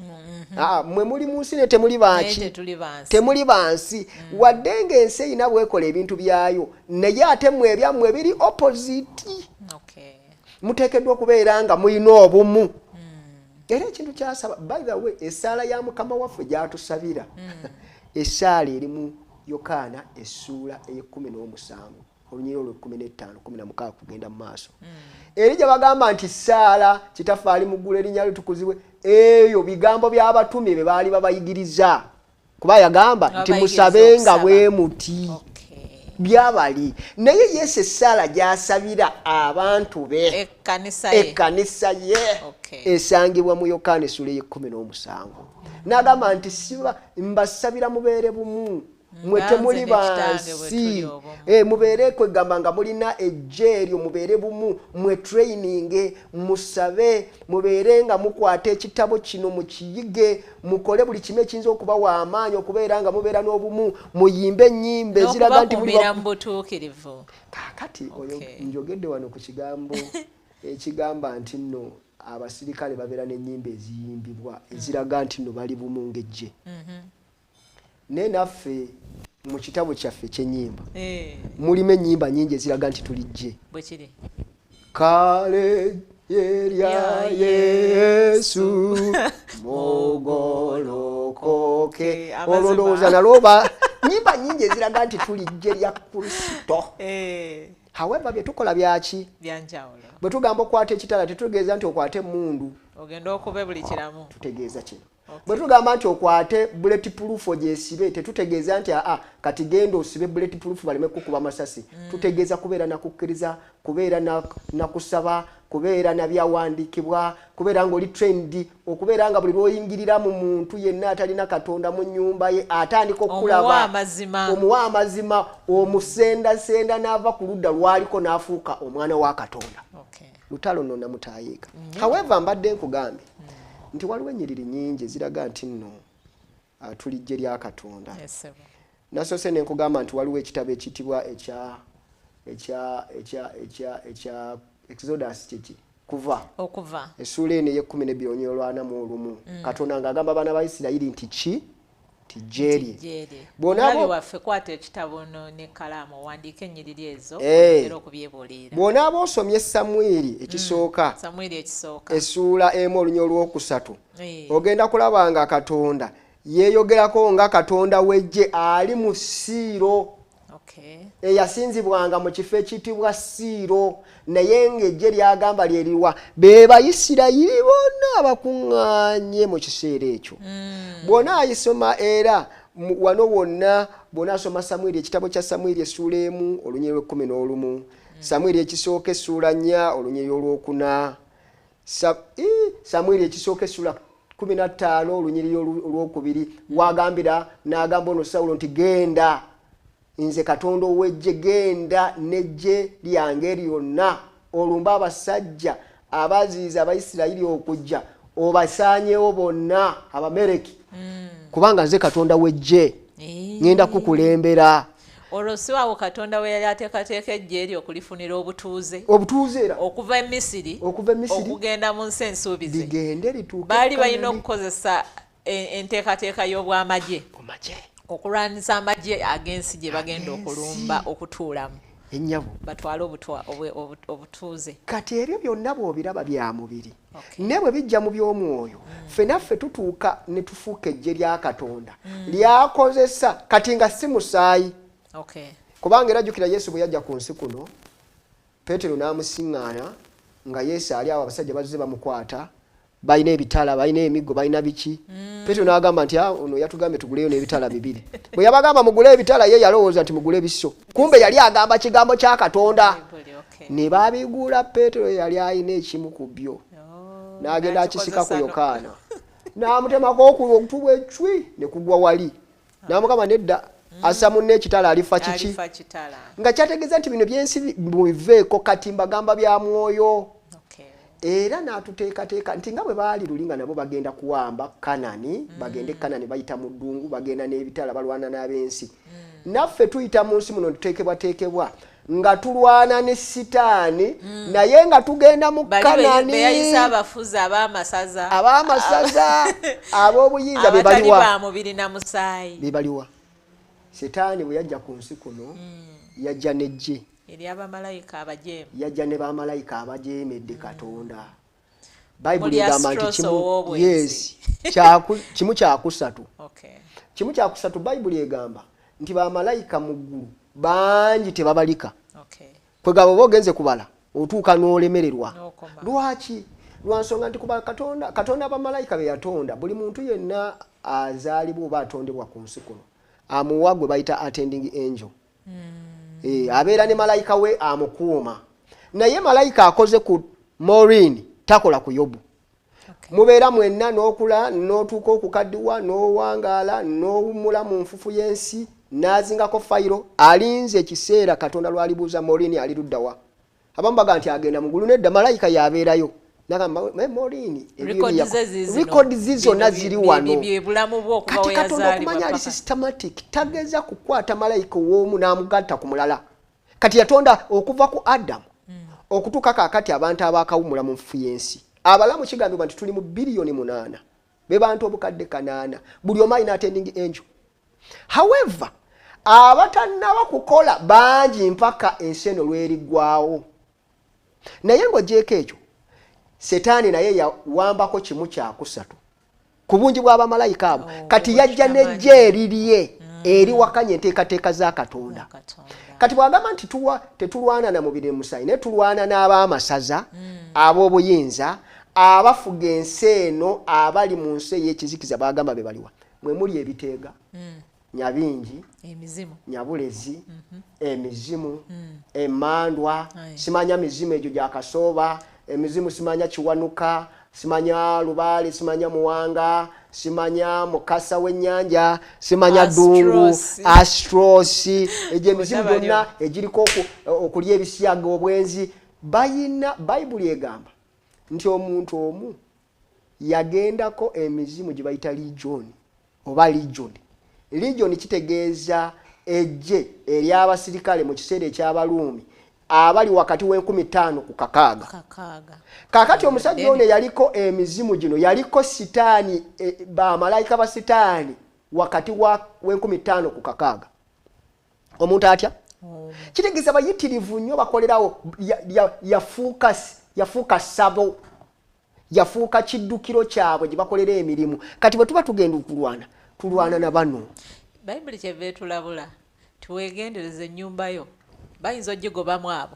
Mwe muli mu nsi ne temuli banki temuli bansi wadde ng'ensi erina bwekola ebintu byayo naye ate mwe ebyammwe biri opposite. Muteekeddwa okubeera nga mulina obumu. Era ekintu kyasaba by the way essaala ya Mukama waffe gy'atusabira essaala eri mu Yokaana essuula eye-17 olunyiriro 15-16 kugenda mu maaso. Eri gye bagamba nti ssaala kitaffe ali mu ggulu erinnya litukuzibwe eyo bigambo by'abatumi be baali babayigiriza kuba yagamba nti musabenga bwe muti byabali naye Yesu essaala gy'asabira abantu be ekkanisa ye esangibwa mu Yokaana essuula eye-17 n'agamba nti mbasabira mubeere bumu mwe temuli bansi mubeere kwegamba nga mulina ejje eryo mubeere bumu mwe training musabe mubeere nga mukwata ekitabo kino mukiyige mukole buli kimu ekiyinza okubawa amaanyi okubeera nga mubeera n'obumu muyimbe ennyimba eziraga nti mubutuukirivu. Kakati oyo njogedde wano ku kigambo ekigamba nti nno abasirikale babeera n'ennyimba eziyimbibwa eziraga nti nno bali bumu ng'ejje. Ne naffe mu kitabo kyaffe ky'ennyimba mulimu ennyimba nnyingi eziraga nti tulijje. Kale yerya Yesu mugolokoke olwo ndowooza nalwo nnyimba nnyingi eziraga nti tulijje lya Kristo. However bye tukola byaki byanjawulo. Bwe tugamba okwata ekitala tetutegeeza nti okwate emmundu ogenda okube buli kiramu. Tutegeeza kino. Bwe tugamba nti okwate bulletproof ogyesibe tetutegeeza nti kati genda osibe bulletproof baleme kukuba masasi. Tutegeeza kubeera na kukkiriza kubeera na kusaba kubeera nabyawandikibwa kubeera ng'oli trendi okubeera nga buli lw'oyingirira mu muntu yenna atalina Katonda mu nnyumba ye atandika okulaba omuwa amazima omusendasenda n'ava ku ludda lwaliko n'afuuka omwana wa Katonda. Lutalo nno namutaayiika. However mbadde nkugambye nti waliwo ennyiriri nnyingi eziraga nti nno tulijje lya Katonda. Nasoose ne nkugamba nti waliwo ekitabo ekitibwa ekya Exodus kiki kuva essuula eno ye12:41 Katonda ng'agamba abaana ba Isirayiri nti ki tijeri bonabo waffe kwata ekitabo ne kalamu wandike ennyiriri ezo era okubyebuulira bonabo osomye Samwiri ekisooka essuula 1:3 ogenda kulaba nga Katonda yeeyogerako nga Katonda w'eggye ali mu Siiro eyasinzibwanga mu kifo ekitibwa Siiro naye ng'eggye lyagamba lyeriwa be Bayisirayiri bonna abakuŋŋaanye mu kiseera ekyo. Bw'ona ayisoma era wano wonna bw'ona asoma Samwiri ekitabo kya Samwiri essuula 1:11 Samwiri ekisooka essuula 4:4 Samwiri ekisooka essuula 15:2 wagambira n'agamba ono Sawulo nti genda nze Katonda ow'eggye genda n'eggye lyange lyonna olumba abasajja abaziiza Abayisirayiri okujja obasaanyewo bonna Abamereki kubanga nze Katonda w'eggye ngenda kukulembera. Olwo si waawo Katonda we yali ateekateeka eggye eryo okulifunira obutuuze era okuva e Misiri okugenda mu nsi ensuubize ligende lituuke baali balina okukozesa enteekateeka y'obwamagye okulwanyisa amagye ag'ensi gye bagenda okulumba okutuulamu ennyabo batwale obutuuze. Kati ebyo byonna bw'obiraba bya mubiri ne bwe bijja mu by'omwoyo ffe naffe tutuuka ne tufuuka eggye lya Katonda lyakozesa kati nga si musaayi. Kubanga era jjukira Yesu bwe yajja ku nsi kuno Peetero n'amusiŋŋaana nga Yesu ali awo abasajja bazze bamukwata balina ebitala balina emiggo balina biki Peetero n'agamba nti ono yatugambye tuguleyo n'ebitala 2 bwe yabagamba mugule ebitala ye yalowooza nti mugule biso kumbe yali agamba kigambo kya Katonda ne babigula Peetero yali alina ekimu ku byo n'agenda akisika ku Yokaana n'amutemako okutubwa ecwi ne kugwa wali n'amugamba nedda asa munne ekitala alifa kiki nga kyategeeza nti bino byensi biveeko kati mbagamba bya mwoyo. Era n'atuteekateeka nti nga bwe baali lulinga nabo bagenda kuwamba Kanani bagende Kanani bayita mu ddungu bagenda n'ebitala balwana n'ab'ensi naffe tuyita mu nsi muno tuteekebwateekebwa nga tulwana ne Sitaani naye nga tugenda mu Kanani beyayisa abafuzi ab'amasaza ab'obuyinza be baliwa ba mubiri na musaayi be baliwa. Sitaani bwe yajja ku nsi kuno yajja n'eggye yajja ne bamalayika abajeemedde Katonda. Bayibuli egamba nti kimu kyakusatu kimu kyakusatu Bayibuli egamba nti bamalayika mu ggulu bangi tebabalika kwegaba oba ogenze kubala otuuka n'olemererwa. Lwaki? Lwa nsonga nti kuba Katonda abamalayika be yatonda buli muntu yenna azaalibwa oba atondebwa ku nsi kuno amuwa gwe bayita attending angel. Abeera ne malayika we amukuuma naye malayika akoze ku Maureen takola ku Yobu. Mubeera mwenna n'okula n'otuuka okukaddiwa n'owangaala n'owummula mu nfufu y'ensi n'azingako fayiro alinze ekiseera Katonda lwalibuuza Maureen ali luddawa. Abamu baga nti agenda mu ggulu nedda malayika y'abeerayo nagamba Maureen record zizonna ziri wano kati Katonda okumanya ali systematic tageza kukwata malayika w'omu n'amugatta ku mulala. Kati yatonda okuva ku Adamu okutuuka kaakati abantu abaakawummula mu nfufu y'ensi abalamu kigambibwa nti tuli mu 8 billion be bantu obukadde 8 buli omu alina attending angel. However abatannaba kukola bangi mpaka ensi eno lweriggwawo naye ng'ogyeko ekyo Setaani naye yawambako kimu kyakusatu ku bungi bw'abamalayika abo kati yajja n'eggye erirye eriwakanya enteekateeka za Katonda. Kati bw'agamba nti tetulwana na mubiri musaayi naye tulwana n'ab'amasaza ab'obuyinza abafuga ensi eno abali mu nsi ey'ekizikiza bagamba be baliwa mwe muli ebiteega Nyabingi Nyabulezi emizimu emmandwa simanya mizimu egyo gya Kasooba emizimu simanya Kiwanuka, simanya Lubaale, simanya Muwanga, simanya Mukasa w'ennyanja, simanya Ddungu, Astros, egyo emizimu gyonna egiriko okulya ebisyaga obwenzi. Bayina Bayibuli egamba nti omuntu omu yagendako emizimu gye bayita legion oba legion. Legion kitegeeza ejje ery'abasirikale mu kiseera eky'Abaruumi abali wakati w'50 ku 600. Kakati omusajja ono yaliko emizimu gino, yaliko sitaani, bamalayika ba sitaani wakati w'50 ku 600. Omuntu atya? Kitegeeza bayitirivu nnyo bakolerawo. Yafuuka sabo, yafuuka kiddukiro kyabwe gye bakolera emirimu. Kati bwe tuba tugenda okulwana, tulwana na bano. Bayibuli kyeva etulabula tuwegendereze ennyumba yo, bayinza ogigobamu abo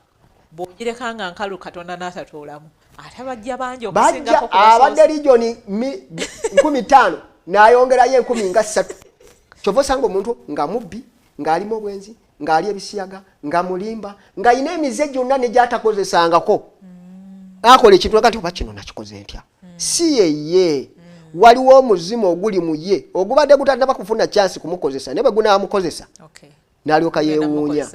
bw'ogireka nga nkalu Katonda n'atatuulamu ate bajja bangi okusingako ku abadde legioni 50 n'ayongerayo 10 kyova osanga omuntu nga mubbi, ng'alimu obwenzi, ng'ali ebisiyaga, nga mulimba, ng'ayina emize gyonna ne gy'atakozesangako. Akola ekintu kati oba kino nakikoze ntya? Si yeye. Waliwo omuzimu oguli mu ye ogubadde gutannaba kufuna chance kumukozesa ne bwe gunaamukozesa. N'alyoka yeewuunya.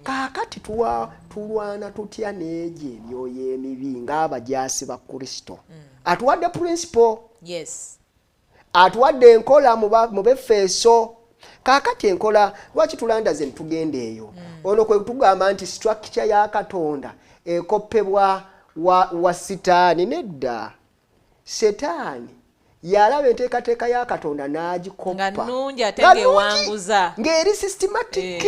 Kaakati tulwana tutya n'egyo emyoyo emibi ng'abajaasi ba Kristo. Atuwadde principle. Yes. Atuwadde enkola mu Befeso. Kaakati enkola lwaki tulandaze ntugenda eyo? Ono kwe tugamba nti structure ya Katonda ekopebwa wa Sitaani. Nedda. Setaani yalaba enteekateeka ya Katonda n'agikoppa. Nga nnungi ate ng'ewanguza. Ng'eri systematic.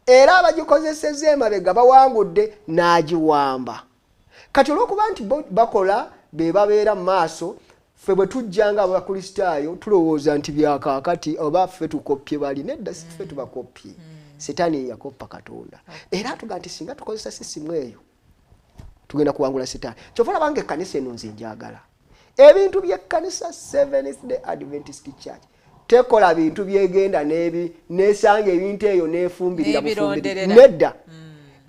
Era abagikozesezza emabega bawangudde n'agiwamba. Kati olw'okuba nti bakola be babeera mu maaso, ffe bwe tujjanga Abakristaayo tulowooza nti byakaakati oba ffe tukoppye bali. Nedda si ffe tubakoppye. Setaani yakoppa Katonda. Era tuga nti singa tukozesa sisimu eyo tugenda kuwangula Setaani. Kyova olabanga ekkanisa eno nze njagala. Ebintu by'ekkanisa Seventh Day Adventist Church tekola bintu byegenda nesanga ebintu eyo nefumbirira bufumbirira. Nedda.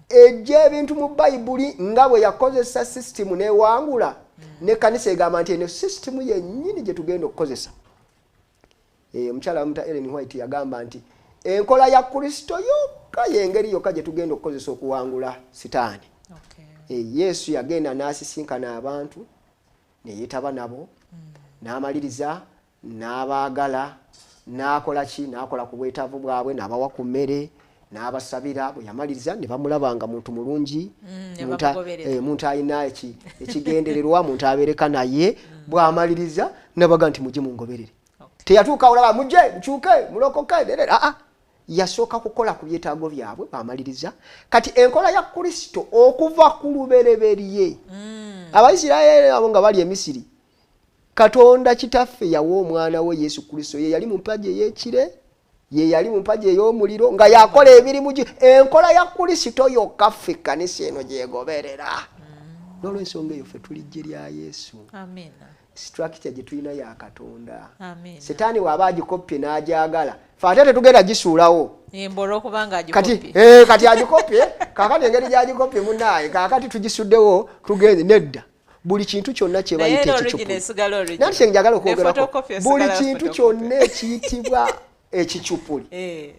Ejja ebintu mu Bayibuli nga bwe yakozesa system newangula n'ekkanisa egamba nti eno system yennyini gye tugenda okukozesa. Omukyala bamuta Ellen White yagamba nti enkola ya Kristo yokka y'engeri yokka gye tugenda okukozesa okuwangula Sitaani. Yesu yagenda n'asisinkana abantu neyetaba nabo, n'amaliriza, n'abaagala, n'akola ki? N'akola ku bwetaavu bwabwe, n'abawa ku mmere, n'abasabira. Bwe yamaliriza ne bamulabanga muntu mulungi, muntu alina ekigendererwa, muntu abeereka naye. Bw'amaliriza n'abaga nti mujje mungoberere. Teyatuuka olaba mujje mukyuke mulokoke. Yasooka kukola ku byetaago byabwe. Bw'amaliriza kati enkola ya Kristo okuva ku lubereberye. Abayisirayiri abo nga bali e Misiri, Katonda kitaffe yawa omwana we Yesu Kristo. Ye yali mu mpagi ey'ekire, ye yali mu mpagi ey'omuliro nga yakola emirimu gye. Enkola ya Kristo yokka ffe ekkanisa eno gyegoberera. N'olw'ensonga eyo ffe tuli ggye lya Yesu. Structure gye tulina ya Katonda. Setaani bw'aba agikoppye n'agyagala, ffe ate tetugenda gisuulawo. Kati agikoppye, kaakati engeri gy'agikoppye munnaaye, kaakati tugisuddewo tugenze. Nedda. Buli kintu kyonna kye bayita ekicupuli. Nanti njagala okwogerako. Buli kintu kyonna ekiyitibwa ekicupuli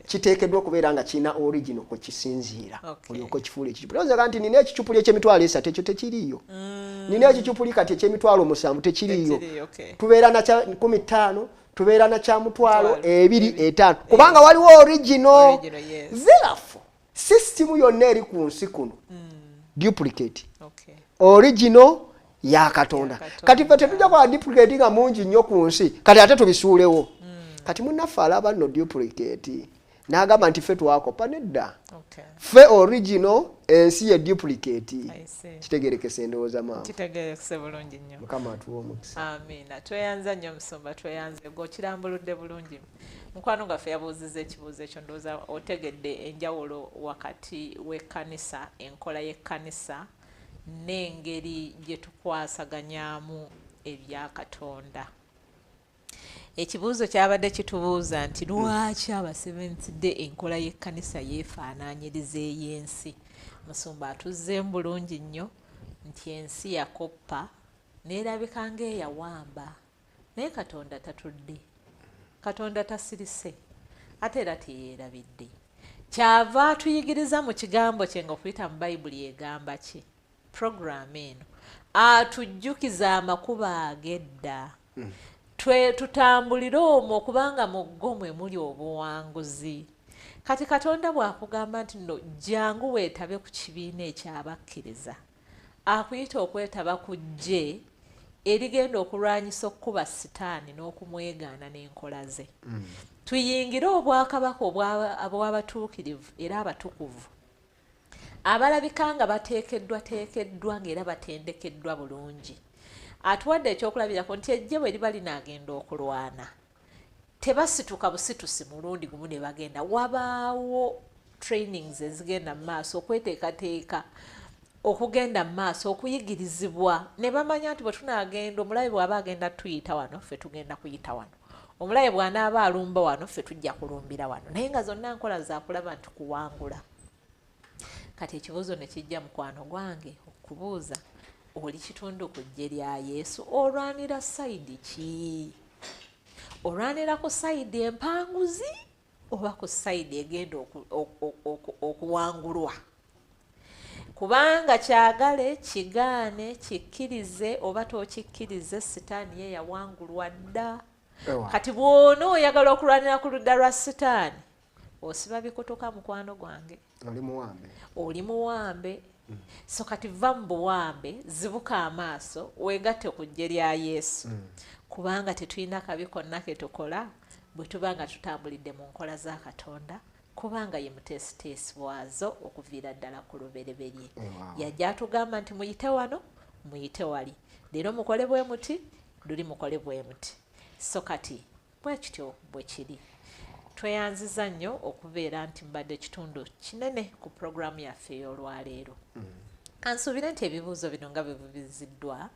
kiteekeddwa okubeera nga kirina original kwe kisinziira. Olyoka okifuula ekicupuli. Olowooza nti nina ekicupuli eky'emitwalo 3 ekyo tekiriiyo. Nina ekicupuli kati eky'emitwalo 7 tekiriiyo. Tubeera na kya 15, tubeera na kya mutwalo 2, 5. Kubanga waliwo original. Therefore, system yonna eri ku nsi kuno duplicate. Original ya Katonda. Kati ffe tetujja kola duplicate nga mungi nnyo ku nsi, kati ate tubisuulewo. Kati munnaffe alaba nno duplicate n'agamba nti ffe twakopa. Nedda. Ffe original, ensi ye duplicate. Kitegerekese ndowooza maama. Kitegerekese bulungi nnyo. Mukama atuwe omukisa. Amiina. Tweyanza nnyo Musumba, tweyanze. Ng'okirambuludde bulungi. Mukwano gaffe yabuuzizza ekibuuzo ekyo, ndowooza otegedde enjawulo wakati w'ekkanisa, enkola y'ekkanisa n'engeri gye tukwasaganyaamu ebya Katonda. Ekibuuzo kyabadde kitubuuza nti lwaki aba Seventh Day enkola y'ekkanisa yeefaanaanyiriza ey'ensi? Musumba atuzzeemu bulungi nnyo nti ensi yakoppa neerabika ng'eyawamba naye Katonda tatudde, Katonda tasirise ate era teyeerabidde. Kyava atuyigiriza mu kigambo kye ng'okuyita mu Bayibuli egamba ki? Puroguramu eno atujjukiza amakubo ag'edda tutambulire omwo okubanga mu ggo mwe muli obuwanguzi. Kati Katonda bw'akugamba nti no jangu weetabe ku kibiina ekyabakkiriza, akuyita okwetaba ku ggye erigenda okulwanyisa okkuba Sitaani n'okumwegaana n'enkola ze. Tuyingire obwakabaka obw'abatuukirivu era abatukuvu abalabika nga bateekeddwa ng'era batendekeddwa bulungi. Atuwadde ekyokulabirako nti ejje bwe liba linaagenda okulwana tebasituka busitusi mulundi gumu ne bagenda. Wabaawo trainings ezigenda mu maaso, okweteekateeka okugenda mu maaso, okuyigirizibwa ne bamanya nti bwe tunaagenda, omulabe bw'aba agenda tuyita wano ffe tugenda kuyita wano, omulabe bw'anaaba alumba wano ffe tujja kulumbira wano, naye nga zonna nkola za kulaba nti kuwangula. Kati ekibuuzo ne kijja mukwano gwange okubuuza, oli kitundu ku ggye lya Yesu, olwanira sayidi ki? Olwanira ku sayidi empanguzi oba ku sayidi egenda okuwangulwa? Kubanga kyagale kigaane kikkirize oba tokikkirize, Sitaani ye yawangulwa dda. Kati bw'ona oyagala okulwanira ku ludda lwa Sitaani osiba bikutuka mukwano gwange, oli muwambe. So kati va mu buwambe, zibuka amaaso weegatte ku ggye lya Yesu, kubanga tetulina kabi konna ke tukola bwe tuba nga tutambulidde mu nkola za Katonda, kubanga ye muteesiteesi bwazo okuviira ddala ku lubereberye. Yajja atugamba nti muyite wano, muyite wali, leero mukole bwe muti, luli mukole bwe muti. So kati bwe kityo bwe kiri. Tweyanziza nnyo okubeera nti mbadde kitundu kinene ku puroguramu yaffe ey'olwaleero. Kansuubire nti ebibuuzo bino nga bwe bibuuziddwa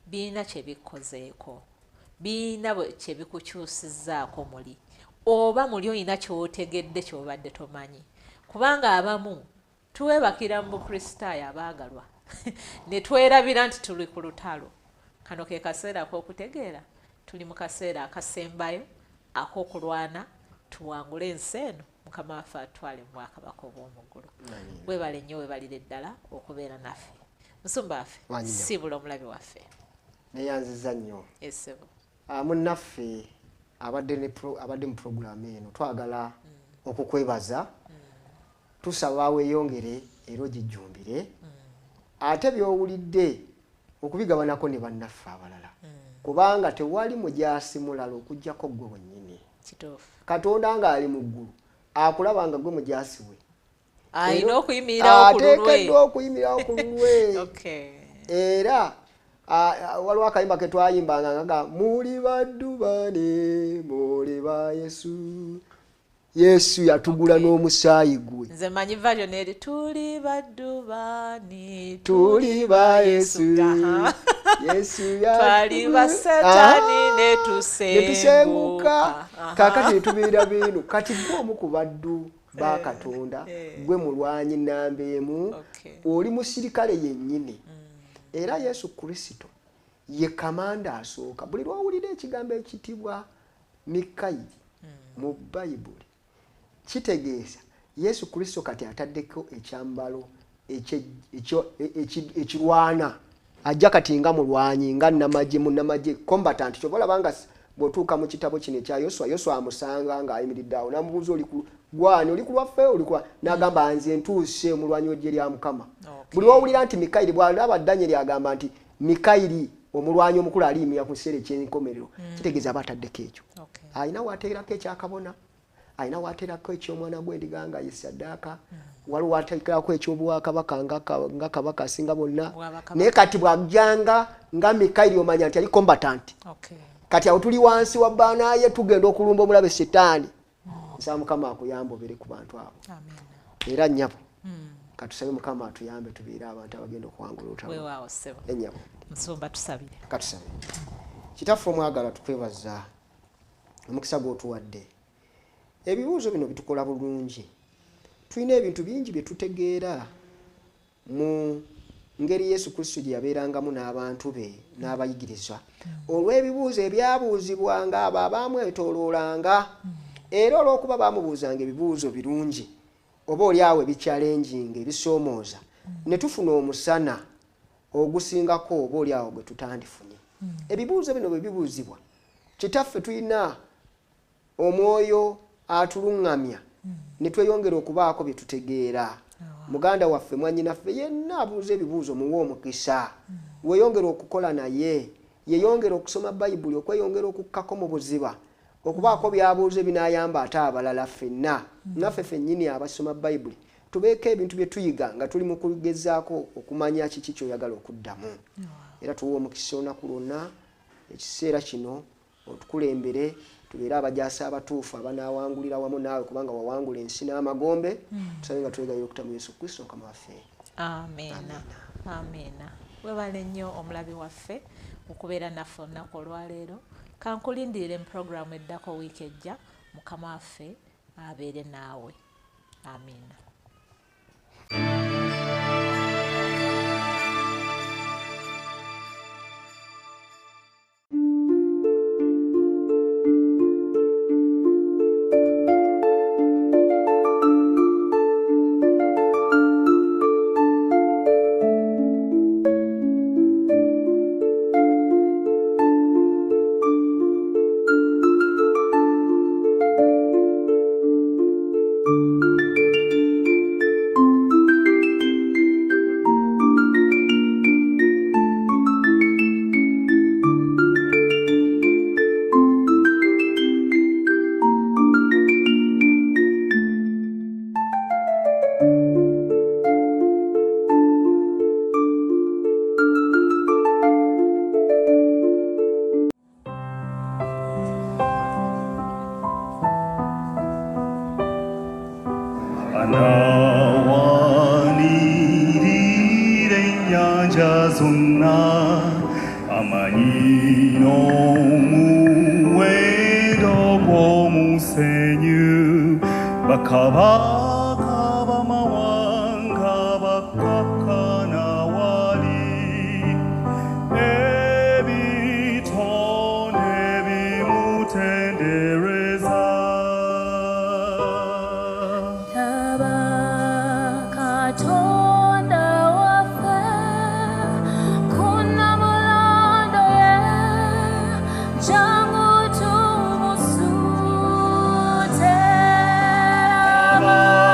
birina kye bikozeeko, birina kye bikukyusizzaako muli, oba muli olina ky'otegedde ky'obadde tomanyi. Kubanga abamu tuwebakira mu Bukristaayo abaagalwa ne twerabira nti tuli ku lutalo. Kano ke kaseera k'okutegeera tuli mu kaseera akasembayo ak'okulwana tuwangule ensi eno, Mukama waffe atwale mu bwakabaka obw'omu ggulu. Weebale nnyo, weebalire ddala okubeera naffe. Musumba waffe, siibula omulabi waffe. Neyanziza nnyo. Essebo. Munnaffe abadde mu puroguramu eno twagala okukwebaza, tusaba weeyongere era ogijjumbire, ate by'owulidde okubigabanako ne bannaffe abalala, kubanga tewali mujaasi mulala okuggyako ggwe wennyini. Katonda ng'ali mu ggulu akulaba nga gwe mujaasi we, alina okuyimirirawo ku lulwe, ateekeddwa okuyimirirawo ku lulwe. Era waliwo akayimba ke twayimbanga nga muli baddu bane muli ba Yesu, Yesu yatugula n'omusaayi gwe. Nze manyi version eri tuli baddu bani tuli ba Yesu, Yesu twali ba Setaani netusenguka. Kakati tubeera bino kati gwe omu ku baddu ba Katonda, gwe mulwanyi namba emu, oli musirikale yennyini. Era Yesu Kristo ye kamanda asooka. Buli lwawulira ekigambo ekitibwa Mikayiri mu Bayibuli kitegeeza Yesu Kristo kati ataddeko ekyambalo ekirwana, ajja kati nga mulwanyi, nga nnamagye, munnamagye, combatant. Kyobalabanga bw'otuuka mu kitabo kino ekya Yoswa amusanga ng'ayimiridde awo n'amubuuza oli ku gwani, oli ku lwaffe, oli ku n'agamba nze ntuuse omulwanyi w'eggye lya Mukama. Buli wawulira nti Mikayiri, bw'alaba Danyeri agamba nti Mikayiri omulwanyi omukulu aliyimira ku kiseera eky'enkomerero, kitegeeza aba ataddeko ekyo. Alina w'ateerako ekyakabona, alina w'ateerako eky'omwana gw'endiga nga ye ssaddaaka, waliwo w'ateekako eky'obwakabaka nga kabaka asinga bonna. Naye kati bw'ajjanga nga Mikayiri omanya nti ali combatant. Kati awo tuli wansi wa bbaanaye tugenda okulumba omulabe Setaani. Nsaba Mukama akuyambe obeere ku bantu abo. Era nnyabo katusabe Mukama atuyambe tubeere abantu abagenda okuwangula olutalo. Weewaawo ssebo. Ennyabo. Nsumba tusabire. Katusabe. Kitaffe omwagala tukwebaza omukisa gw'otuwadde. Ebibuuzo bino bitukola bulungi. Tulina ebintu bingi bye tutegeera mu ngeri Yesu Kristo gye yabeerangamu n'abantu be n'abayigirizwa olw'ebibuuzo ebyabuuzibwanga abo abaamwetooloolanga era olw'okuba baamubuuzanga ebibuuzo birungi oba oli awo ebicyalenjinga ebisoomooza ne tufuna omusana ogusingako oba oli awo gwe tutandifunye ebibuuzo bino bwe bibuuzibwa kitaffe tulina omwoyo atuluŋŋamya ne tweyongera okubaako bye tutegeera muganda waffe mwannyinaffe yenna abuuza ebibuuzo muwe omukisa weyongera okukola naye yeyongera okusoma bayibuli okweyongera okukkako mu buziba okubaako byabuuzo ebinaayamba ate abalala ffenna naffe ffennyini abasoma bayibuli tubeeko ebintu bye tuyiga nga tuli mu kugezaako okumanya kiki kyoyagala okuddamu era tuwe omukisa olunaku lwonna ekiseera kino otukulembere tubeere abajaasi abatuufu abanaawangulira wamu naawe kubanga wawangula ensi n'amagombe tusabe nga twegayira okutamu Yesu Kristo Mukama waffe. Amiina. Amiina. Webale nnyo omulabi waffe okubeera naffe olunaku olwaleero. Kankulindirire mu programu eddako wiiki ejja Mukama waffe abeere naawe. Amiina. Anawanirire nyanja zonna amanyi n'omuwendo gw'omusenyu bakabaka b'amawanga bakkakana wali ebitonde bimutendereza. Bye.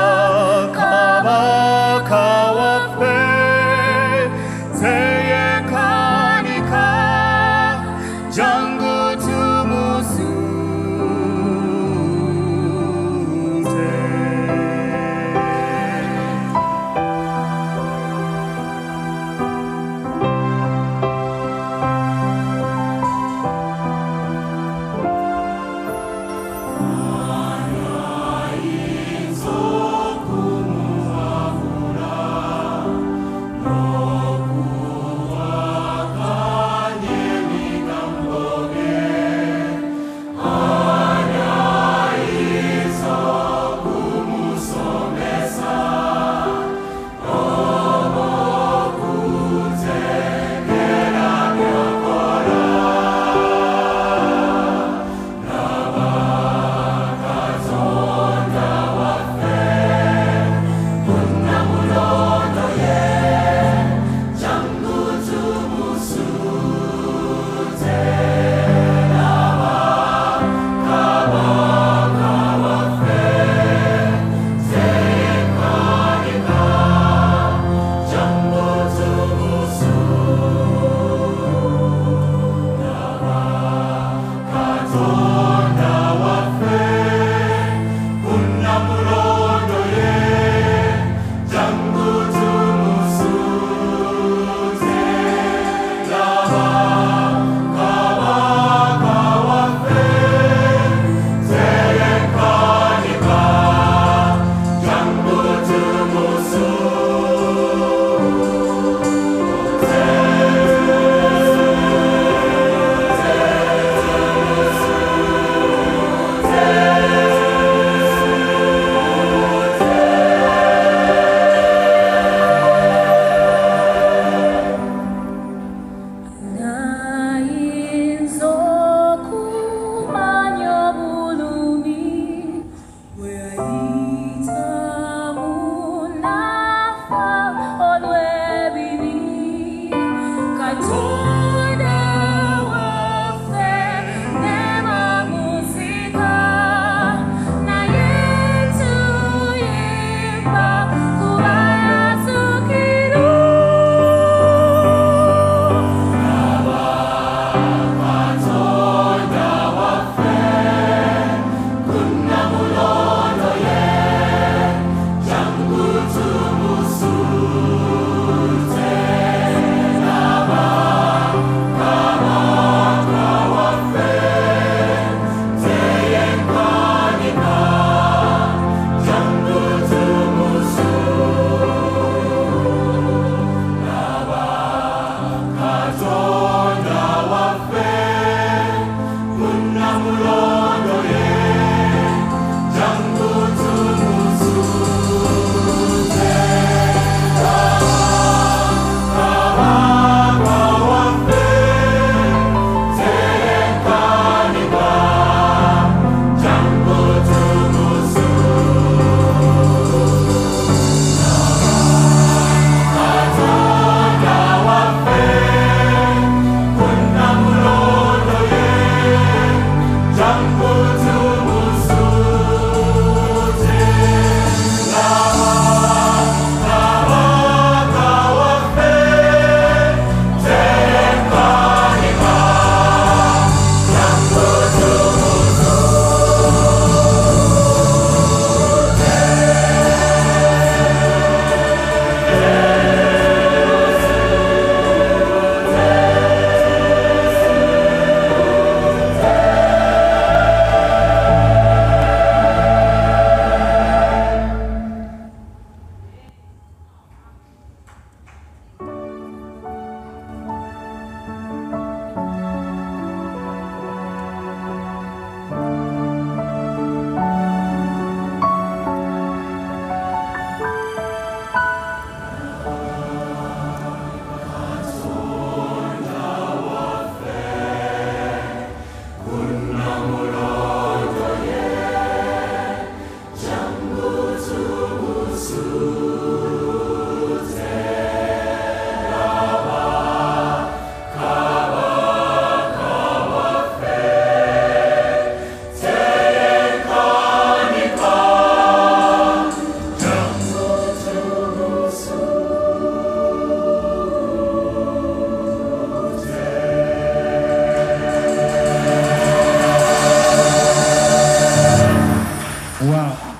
Wow.